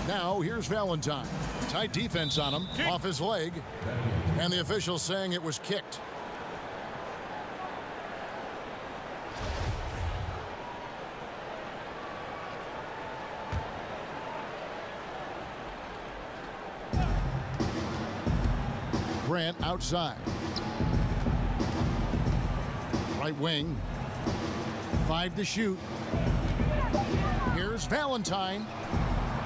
S6: Now here's Valentine. Tight defense on him. Off his leg. And the official saying it was kicked. Grant outside. Right wing. 5 to shoot. Here's Valentine.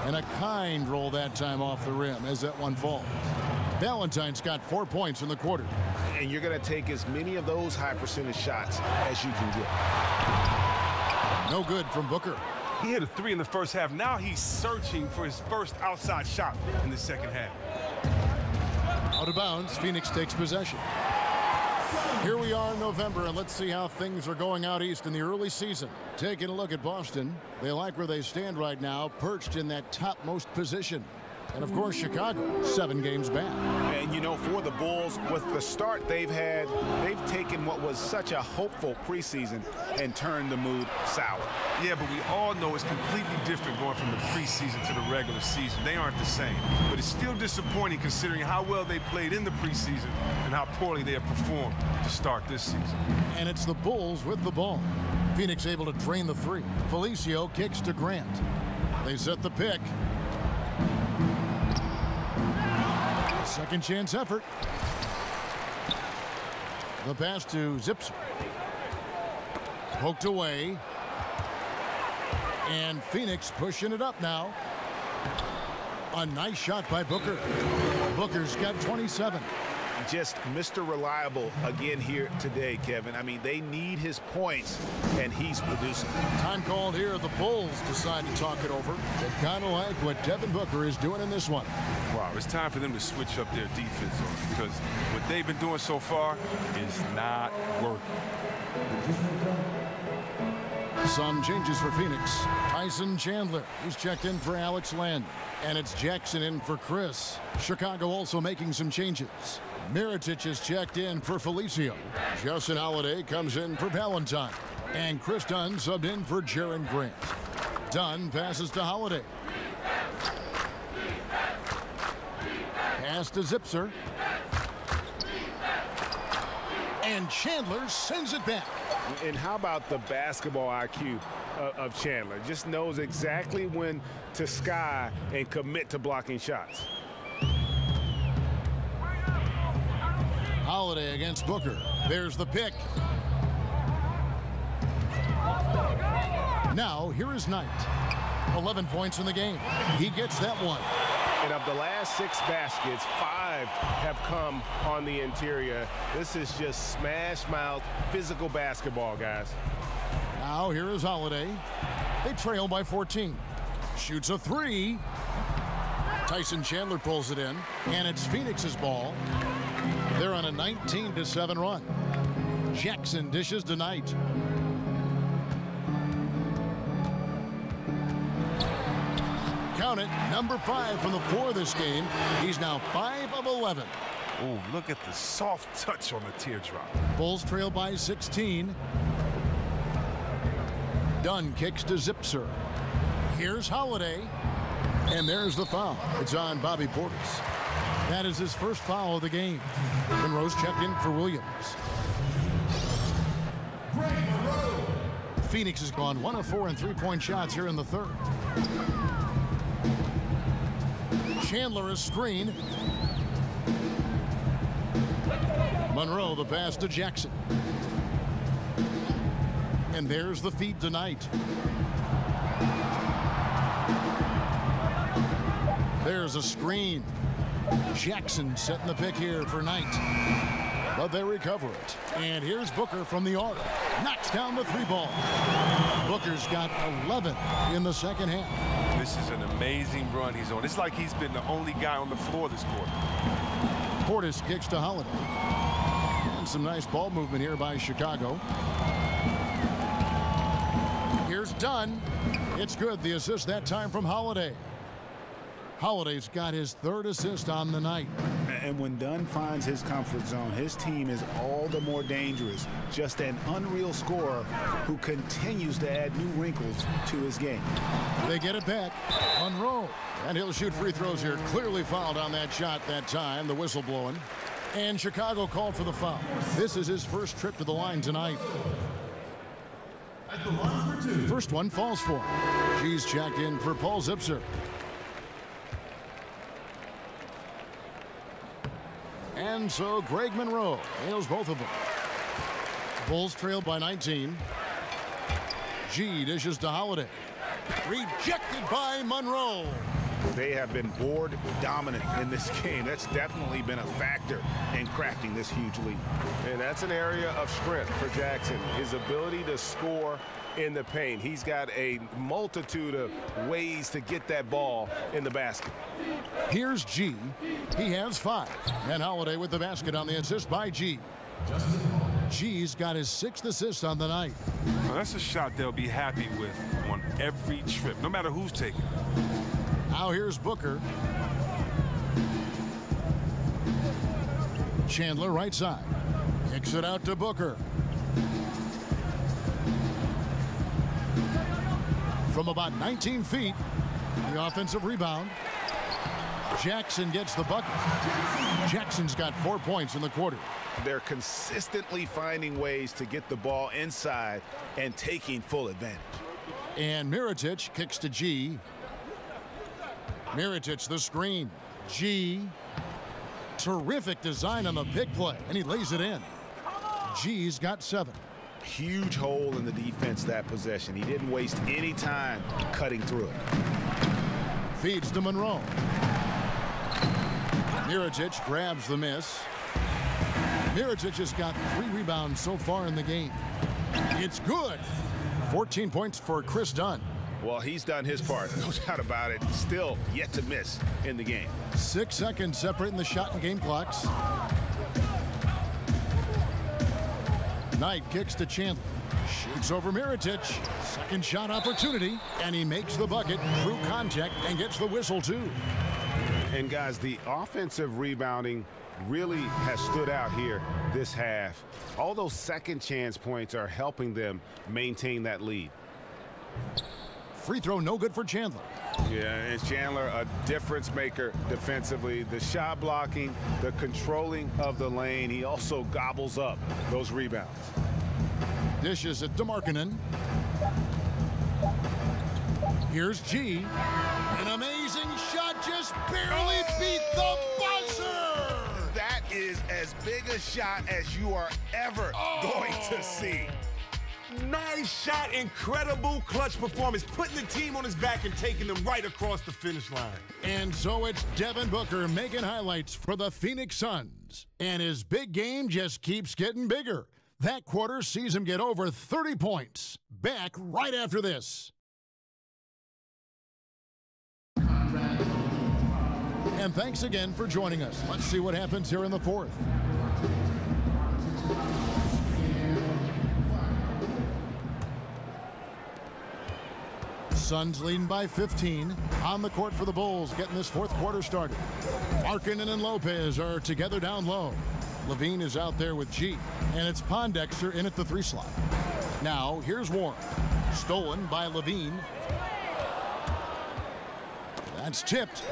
S6: And a kind roll that time off the rim as that one falls. Valentine's got 4 points in the quarter.
S7: And you're going to take as many of those high percentage shots as you can get.
S6: No good from Booker.
S8: He hit a 3 in the first half. Now he's searching for his first outside shot in the second half.
S6: Out of bounds, Phoenix takes possession. Here we are in November, and let's see how things are going out east in the early season. Taking a look at Boston, they like where they stand right now, perched in that topmost position. And, of course, Chicago, 7 games back.
S7: And, you know, for the Bulls, with the start they've had, they've taken what was such a hopeful preseason and turned the mood sour.
S8: Yeah, but we all know it's completely different going from the preseason to the regular season. They aren't the same. But it's still disappointing considering how well they played in the preseason and how poorly they have performed to start this season.
S6: And it's the Bulls with the ball. Phoenix able to drain the 3. Felicio kicks to Grant. They set the pick. Second chance effort. The pass to Zipser. Poked away. And Phoenix pushing it up now. A nice shot by Booker. Booker's got 27.
S7: Just Mr. Reliable again here today, Kevin. I mean, they need his points, and he's producing.
S6: Time called here. The Bulls decide to talk it over. They kind of like what Devin Booker is doing in this one.
S8: Wow, it's time for them to switch up their defense because what they've been doing so far is not working.
S6: Some changes for Phoenix. Tyson Chandler, who's checked in for Alex Len. And it's Jackson in for Chris. Chicago also making some changes. Mirotic is checked in for Felicio. Justin Holiday comes in for Valentine. And Chris Dunn subbed in for Jaren Grant. Dunn passes to Holiday. Pass to Zipser. And Chandler sends it back.
S11: And how about the basketball IQ of Chandler? Just knows exactly when to sky and commit to blocking shots.
S6: Holiday against Booker. There's the pick. Now, here is Knight. 11 points in the game. He gets that one.
S11: And of the last 6 baskets, 5 have come on the interior. This is just smash mouth physical basketball, guys.
S6: Now, here is Holiday. They trail by 14. Shoots a 3. Tyson Chandler pulls it in, and it's Phoenix's ball. They're on a 19-7 run. Jackson dishes to Knight. Count it, number 5 from the floor this game. He's now 5 of 11.
S8: Oh, look at the soft touch on the teardrop.
S6: Bulls trail by 16. Dunn kicks to Zipser. Here's Holiday. And there's the foul. It's on Bobby Portis. That is his first foul of the game. Monroe's checked in for Williams. Phoenix has gone 1 of 4 in 3-point shots here in the third. Chandler is screen. Monroe the pass to Jackson. And there's the feed to Knight. There's a screen. Jackson setting the pick here for Knight. But they recover it. And here's Booker from the arc. Knocks down the 3-ball. Booker's got 11 in the second half.
S8: This is an amazing run he's on. It's like he's been the only guy on the floor this quarter.
S6: Portis kicks to Holiday. And some nice ball movement here by Chicago. Here's Dunn. It's good. The assist that time from Holiday. Holiday's got his 3rd assist on the night.
S7: And when Dunn finds his comfort zone, his team is all the more dangerous. Just an unreal scorer who continues to add new wrinkles to his game.
S6: They get it back. Monroe. And he'll shoot free throws here. Clearly fouled on that shot that time. The whistle blowing. And Chicago called for the foul. This is his first trip to the line tonight. First one falls for him. He's checked in for Paul Zipser. And so Greg Monroe nails both of them. Bulls trail by 19. G dishes to Holiday. Rejected by Monroe.
S7: They have been board dominant in this game. That's definitely been a factor in crafting this huge lead.
S11: And that's an area of strength for Jackson, his ability to score in the paint. He's got a multitude of ways to get that ball in the basket.
S6: Here's G. He has 5. And Holiday with the basket on the assist by G. G's got his 6th assist on the night.
S8: Well, that's a shot they'll be happy with on every trip, no matter who's taking it.
S6: Now here's Booker. Chandler right side. Kicks it out to Booker. From about 19 feet, the offensive rebound. Jackson gets the bucket. Jackson's got 4 points in the quarter.
S7: They're consistently finding ways to get the ball inside and taking full advantage.
S6: And Mirotic kicks to G. Mirotic the screen. G. Terrific design on the pick play, and he lays it in. G's got 7.
S7: Huge hole in the defense that possession. He didn't waste any time cutting through it.
S6: Feeds to Monroe. Mirotic grabs the miss. Mirotic has got 3 rebounds so far in the game. It's good. 14 points for Chris Dunn.
S7: Well, he's done his part, no doubt about it. Still yet to miss in the game.
S6: 6 seconds separating the shot and game clocks. Knight kicks to Chandler. Shoots over Mirotic. Second shot opportunity, and he makes the bucket through contact and gets the whistle too.
S11: And guys, the offensive rebounding really has stood out here this half. All those second chance points are helping them maintain that lead.
S6: Free throw no good for Chandler.
S11: Yeah, and Chandler a difference maker defensively. The shot blocking, the controlling of the lane. He also gobbles up those rebounds.
S6: Dishes it to Markkanen. Here's G. An amazing shot, just barely beat the buzzer.
S7: That is as big a shot as you are ever going to see.
S12: Nice shot, incredible clutch performance, putting the team on his back and taking them right across the finish line.
S6: And so it's Devin Booker making highlights for the Phoenix Suns. And his big game just keeps getting bigger. That quarter sees him get over 30 points. Back right after this. And thanks again for joining us. Let's see what happens here in the 4th. Suns leading by 15. On the court for the Bulls, getting this 4th quarter started. Markkanen and Lopez are together down low. Levine is out there with G. And it's Pondexter in at the 3 slot. Now, here's Warren. Stolen by Levine. That's tipped.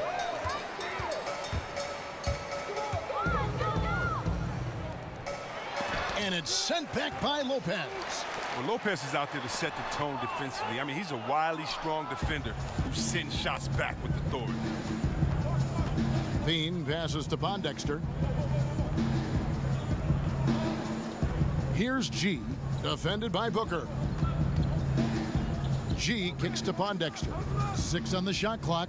S6: And it's sent back by Lopez.
S8: Well, Lopez is out there to set the tone defensively. I mean, he's a wildly strong defender who sends shots back with authority.
S6: Bean passes to Pondexter. Here's G, defended by Booker. G kicks to Pondexter. 6 on the shot clock.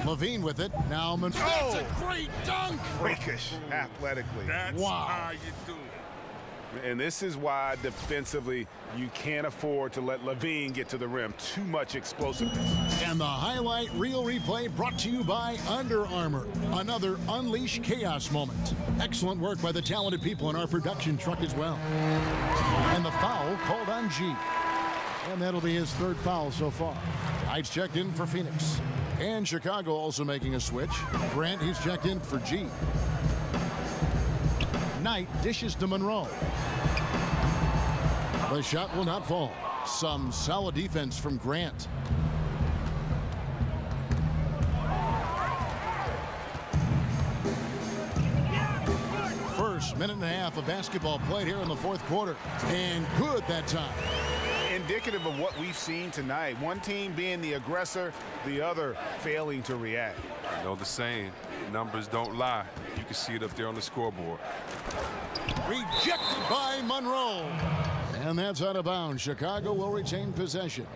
S6: Levine with it. Now Monroe. That's a great dunk.
S7: Freakish athletically.
S8: That's how you do it.
S11: And this is why defensively you can't afford to let Levine get to the rim. Too much explosiveness.
S6: And the highlight reel replay brought to you by Under Armour. Another Unleash Chaos moment. Excellent work by the talented people in our production truck as well. And the foul called on G. And that'll be his 3rd foul so far. Knight's checked in for Phoenix. And Chicago also making a switch. Grant, he's checked in for G. Knight dishes to Monroe. The shot will not fall. Some solid defense from Grant. First minute and a half of basketball played here in the 4th quarter. And good that time.
S7: In indicative of what we've seen tonight. One team being the aggressor, the other failing to react.
S8: You know the saying, numbers don't lie. You can see it up there on the scoreboard.
S6: Rejected by Monroe. And that's out of bounds. Chicago will retain possession.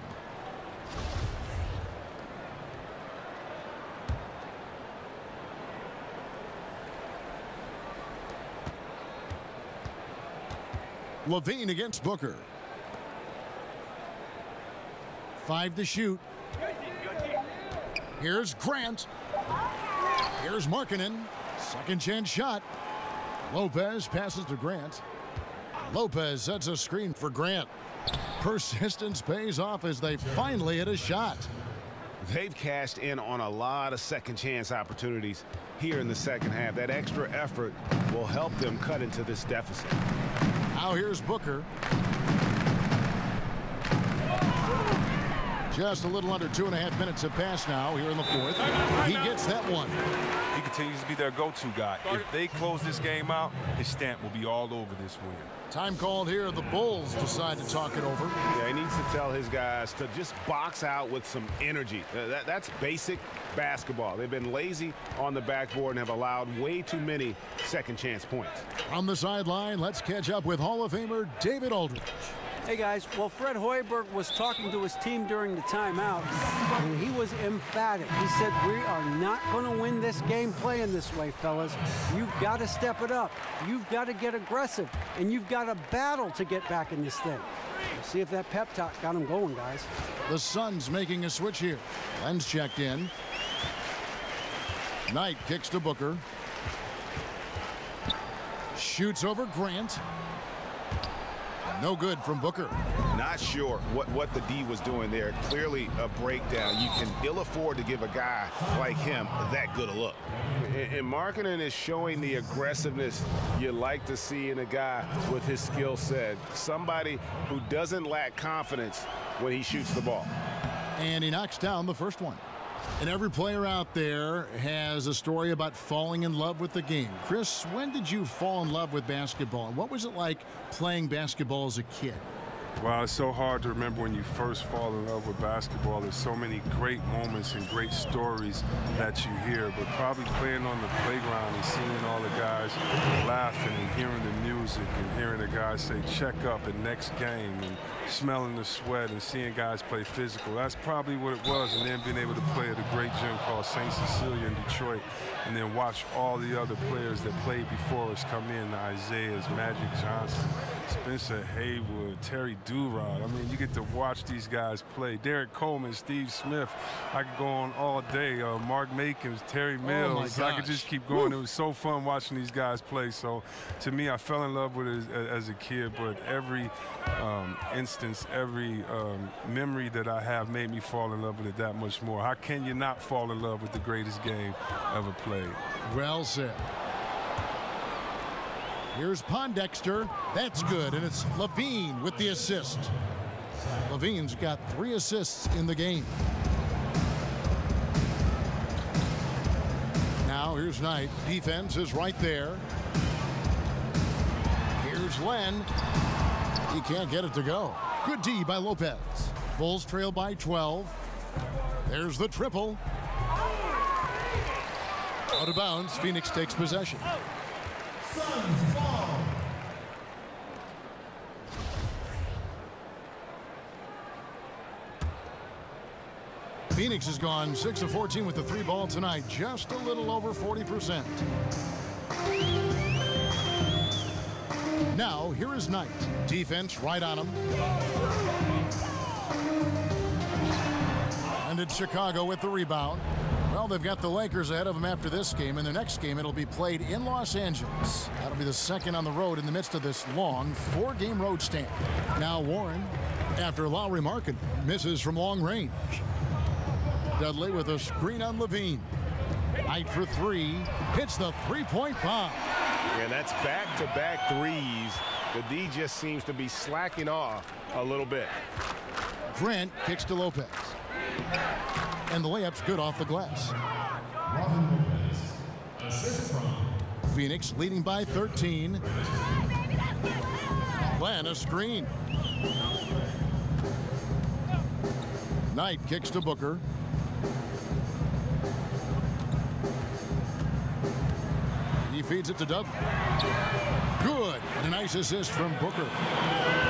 S6: LaVine against Booker. 5 to shoot. Here's Grant. Here's Markkanen. Second chance shot. Lopez passes to Grant. Lopez sets a screen for Grant. Persistence pays off as they finally hit a shot.
S7: They've cashed in on a lot of second chance opportunities here in the second half. That extra effort will help them cut into this deficit.
S6: Now here's Booker. Just a little under 2.5 minutes have passed now here in the fourth. He gets that one.
S8: He continues to be their go-to guy. If they close this game out, his stamp will be all over this win.
S6: Time called here. The Bulls decide to talk it over.
S7: Yeah, he needs to tell his guys to just box out with some energy. That's basic basketball. They've been lazy on the backboard and have allowed way too many second chance points.
S6: On the sideline, let's catch up with Hall of Famer David Aldridge.
S9: Hey guys, well, Fred Hoiberg was talking to his team during the timeout, and he was emphatic. He said, we are not going to win this game playing this way, fellas. You've got to step it up. You've got to get aggressive, and you've got to battle to get back in this thing. We'll see if that pep talk got him going, guys.
S6: The Suns making a switch here. Len's checked in. Knight kicks to Booker. Shoots over Grant. No good from Booker.
S7: Not sure what the D was doing there. Clearly a breakdown. You can ill afford to give a guy like him that good a look. And Markkanen is showing the aggressiveness you like to see in a guy with his skill set. Somebody who doesn't lack confidence when he shoots the ball.
S6: And he knocks down the first one. And every player out there has a story about falling in love with the game. Chris, when did you fall in love with basketball? And what was it like playing basketball as a kid?
S8: Well, it's so hard to remember when you first fall in love with basketball. There's so many great moments and great stories that you hear, but probably playing on the playground and seeing all the guys laughing and hearing the music and hearing the guys say check up and next game and smelling the sweat and seeing guys play physical. That's probably what it was, and then being able to play at a great gym called St. Cecilia in Detroit and then watch all the other players that played before us come in, the Isaiahs, Magic Johnson, Spencer Haywood, Terry Durant. I mean, you get to watch these guys play. Derek Coleman, Steve Smith. I could go on all day. Mark Makins, Terry Mills. I could just keep going. It was so fun watching these guys play. So, to me, I fell in love with it as a kid. But every instance, every memory that I have made me fall in love with it that much more. How can you not fall in love with the greatest game ever played?
S6: Well said. Here's Pondexter. That's good, and it's LaVine with the assist. LaVine's got 3 assists in the game. Now here's Knight. Defense is right there. Here's Len. He can't get it to go. Good D by Lopez. Bulls trail by 12. There's the triple. Out of bounds. Phoenix takes possession. Phoenix has gone 6 of 14 with the 3 ball tonight, just a little over 40%. Now, here is Knight. Defense right on him. And it's Chicago with the rebound. Well, they've got the Lakers ahead of them after this game. In the next game, it'll be played in Los Angeles. That'll be the second on the road in the midst of this long 4-game road stand. Now Warren, after Lauri Markkanen misses from long range. Dudley with a screen on LaVine. Knight for 3. Hits the 3-point bomb.
S7: Yeah, that's back-to-back threes. The D just seems to be slacking off a little bit.
S6: Grant kicks to Lopez. And the layup's good off the glass. Phoenix leading by 13. Len a screen. Knight kicks to Booker. He feeds it to Doug. Good. A nice assist from Booker.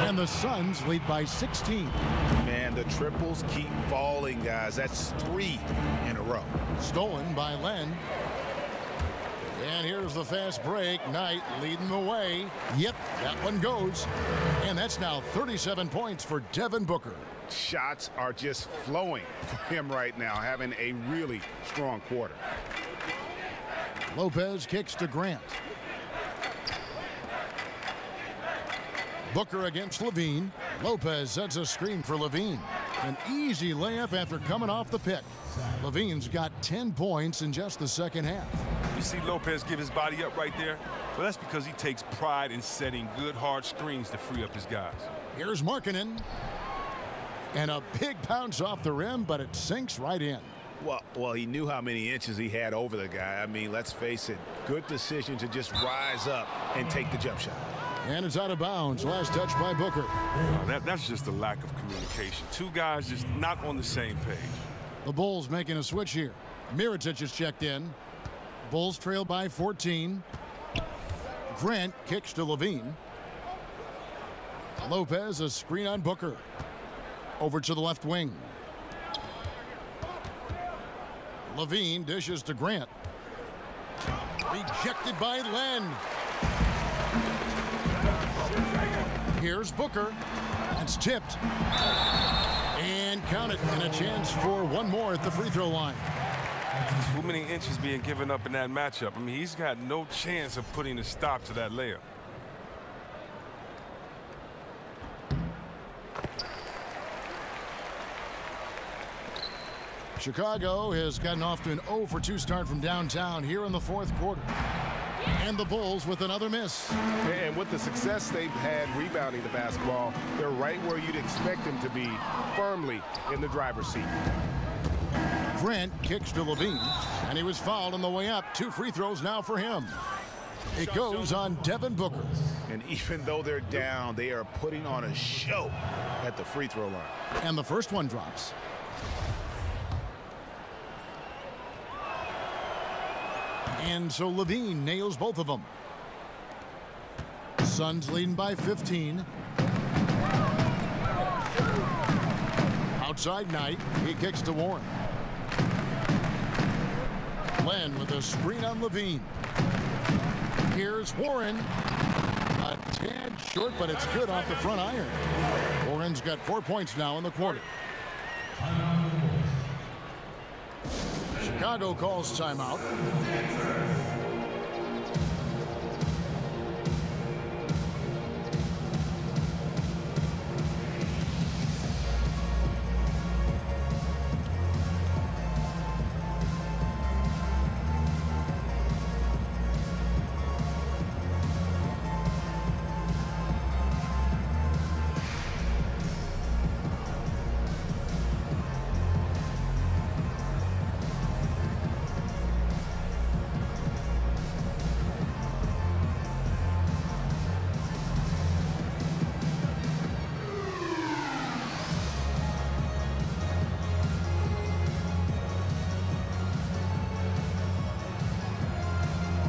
S6: And the Suns lead by 16.
S7: Man, the triples keep falling, guys. That's 3 in a row.
S6: Stolen by Len. And here's the fast break. Knight leading the way. Yep, that one goes. And that's now 37 points for Devin Booker.
S7: Shots are just flowing for him right now, having a really strong quarter.
S6: Lopez kicks to Grant. Booker against Levine. Lopez sets a screen for Levine. An easy layup after coming off the pick. Levine's got 10 points in just the second half.
S8: You see Lopez give his body up right there? Well, that's because he takes pride in setting good, hard screens to free up his guys.
S6: Here's Markkanen. And a big bounce off the rim, but it sinks right in.
S7: Well, he knew how many inches he had over the guy. I mean, let's face it, good decision to just rise up and take the jump shot.
S6: And it's out of bounds. Last touch by Booker.
S8: That's just a lack of communication. Two guys just not on the same page.
S6: The Bulls making a switch here. Mirotic is checked in. Bulls trail by 14. Grant kicks to Levine. Lopez, a screen on Booker. Over to the left wing. Levine dishes to Grant. Rejected by Len. Here's Booker. That's tipped. And count it. And a chance for one more at the free throw line.
S8: Too many inches being given up in that matchup. I mean, he's got no chance of putting a stop to that layup.
S6: Chicago has gotten off to an 0 for 2 start from downtown here in the fourth quarter. And the Bulls with another miss.
S11: And with the success they've had rebounding the basketball, they're right where you'd expect them to be, firmly in the driver's seat.
S6: Grant kicks to Levine, and he was fouled on the way up. 2 free throws now for him. It goes on Devin Booker.
S7: And even though they're down, they are putting on a show at the free throw line.
S6: And the first one drops. And so Levine nails both of them. Suns leading by 15. Outside Knight. He kicks to Warren. Len with a screen on Levine. Here's Warren. A tad short, but it's good off the front iron. Warren's got 4 points now in the quarter. Chicago calls timeout.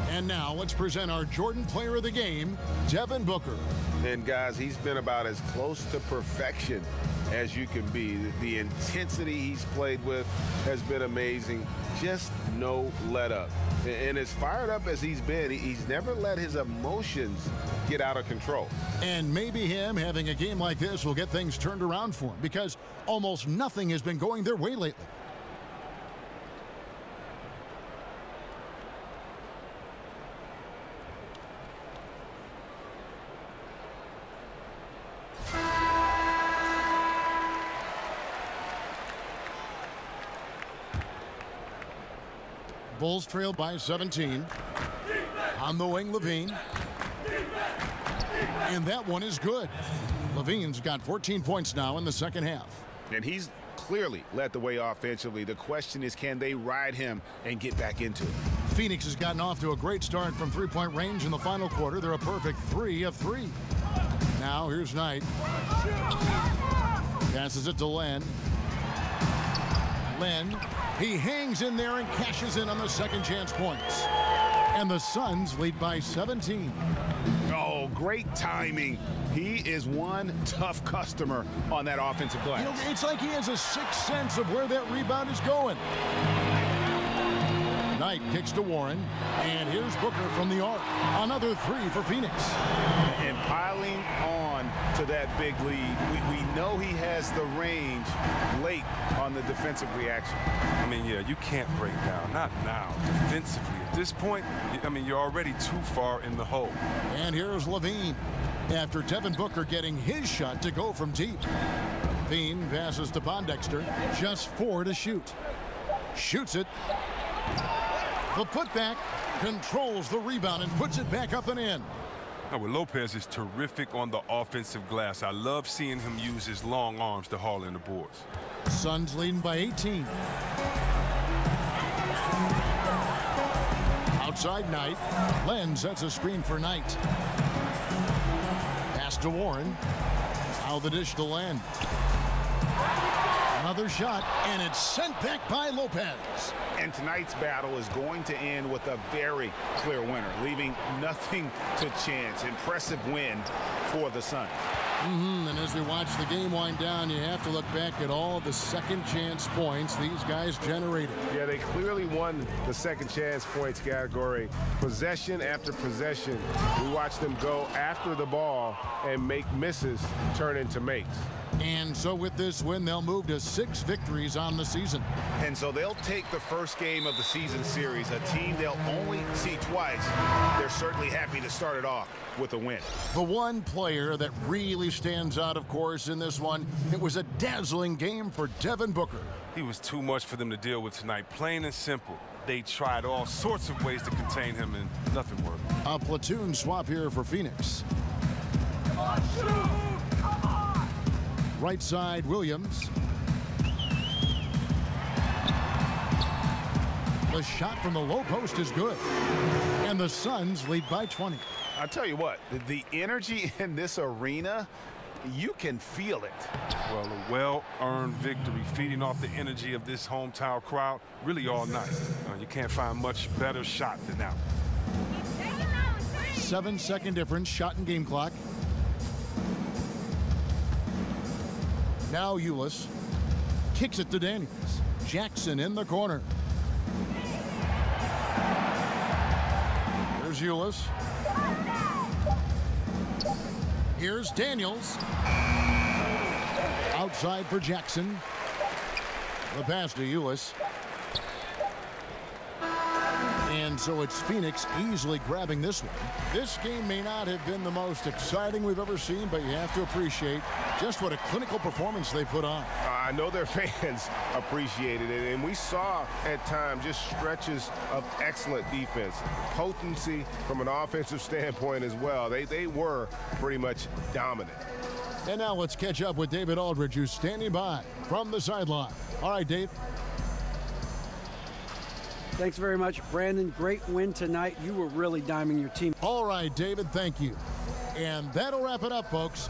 S6: And now let's present our Jordan Player of the Game, Devin Booker.
S11: And guys, he's been about as close to perfection as you can be. The intensity he's played with has been amazing. Just no let up. And as fired up as he's been, he's never let his emotions get out of control.
S6: And maybe him having a game like this will get things turned around for him, because almost nothing has been going their way lately. Bulls trail by 17. On the wing, Levine. And that one is good. Levine's got 14 points now in the second half.
S7: And he's clearly led the way offensively. The question is, can they ride him and get back into it?
S6: Phoenix has gotten off to a great start from three-point range in the final quarter. They're a perfect 3 of 3. Now here's Knight. Passes it to Len. Len, he hangs in there and cashes in on the second chance points. And the Suns lead by 17.
S7: Oh, great timing. He is one tough customer on that offensive glass.
S6: You know, it's like he has a sixth sense of where that rebound is going. Knight kicks to Warren, and here's Booker from the arc. Another three for Phoenix.
S7: And piling on to that big lead, we know he has the range late on the defensive reaction.
S8: I mean, yeah, you can't break down. Not now. Defensively, at this point, I mean, you're already too far in the hole.
S6: And here's Levine. After Devin Booker getting his shot to go from deep. Levine passes to Pondexter. Just 4 to shoot. Shoots it. The putback, controls the rebound and puts it back up and in.
S8: Now, well, Lopez is terrific on the offensive glass. I love seeing him use his long arms to haul in the boards.
S6: Suns leading by 18. Outside Knight. Len sets a screen for Knight. Pass to Warren. Now the dish to Len. Another shot, and it's sent back by Lopez.
S7: And tonight's battle is going to end with a very clear winner, leaving nothing to chance. Impressive win for the Suns.
S6: And as we watch the game wind down, you have to look back at all the second chance points these guys generated.
S11: Yeah, they clearly won the second chance points category. Possession after possession, we watched them go after the ball and make misses turn into makes.
S6: And so with this win, they'll move to 6 victories on the season.
S7: And so they'll take the first game of the season series, a team they'll only see twice. They're certainly happy to start it off with a win.
S6: The one player that really stands out, of course, in this one, it was a dazzling game for Devin Booker.
S8: He was too much for them to deal with tonight, plain and simple. They tried all sorts of ways to contain him, and nothing worked.
S6: A platoon swap here for Phoenix. Right side, Williams. The shot from the low post is good. And the Suns lead by 20.
S7: I'll tell you what, the energy in this arena, you can feel it.
S8: Well, a well-earned victory, feeding off the energy of this hometown crowd really all night. You can't find much better shot than that.
S6: 7-second difference, shot and game clock. Now Ulis kicks it to Daniels. Jackson in the corner. Here's Ulis. Here's Daniels. Outside for Jackson. The pass to Ulis. And so it's Phoenix easily grabbing this one. This game may not have been the most exciting we've ever seen, but you have to appreciate just what a clinical performance they put on.
S11: I know their fans appreciated it, and we saw at times just stretches of excellent defense. Potency from an offensive standpoint as well. They were pretty much dominant.
S6: And now let's catch up with David Aldridge, who's standing by from the sideline. All right, Dave.
S9: Thanks very much, Brandon. Great win tonight. You were really diming your team.
S6: All right, David, thank you. And that'll wrap it up, folks.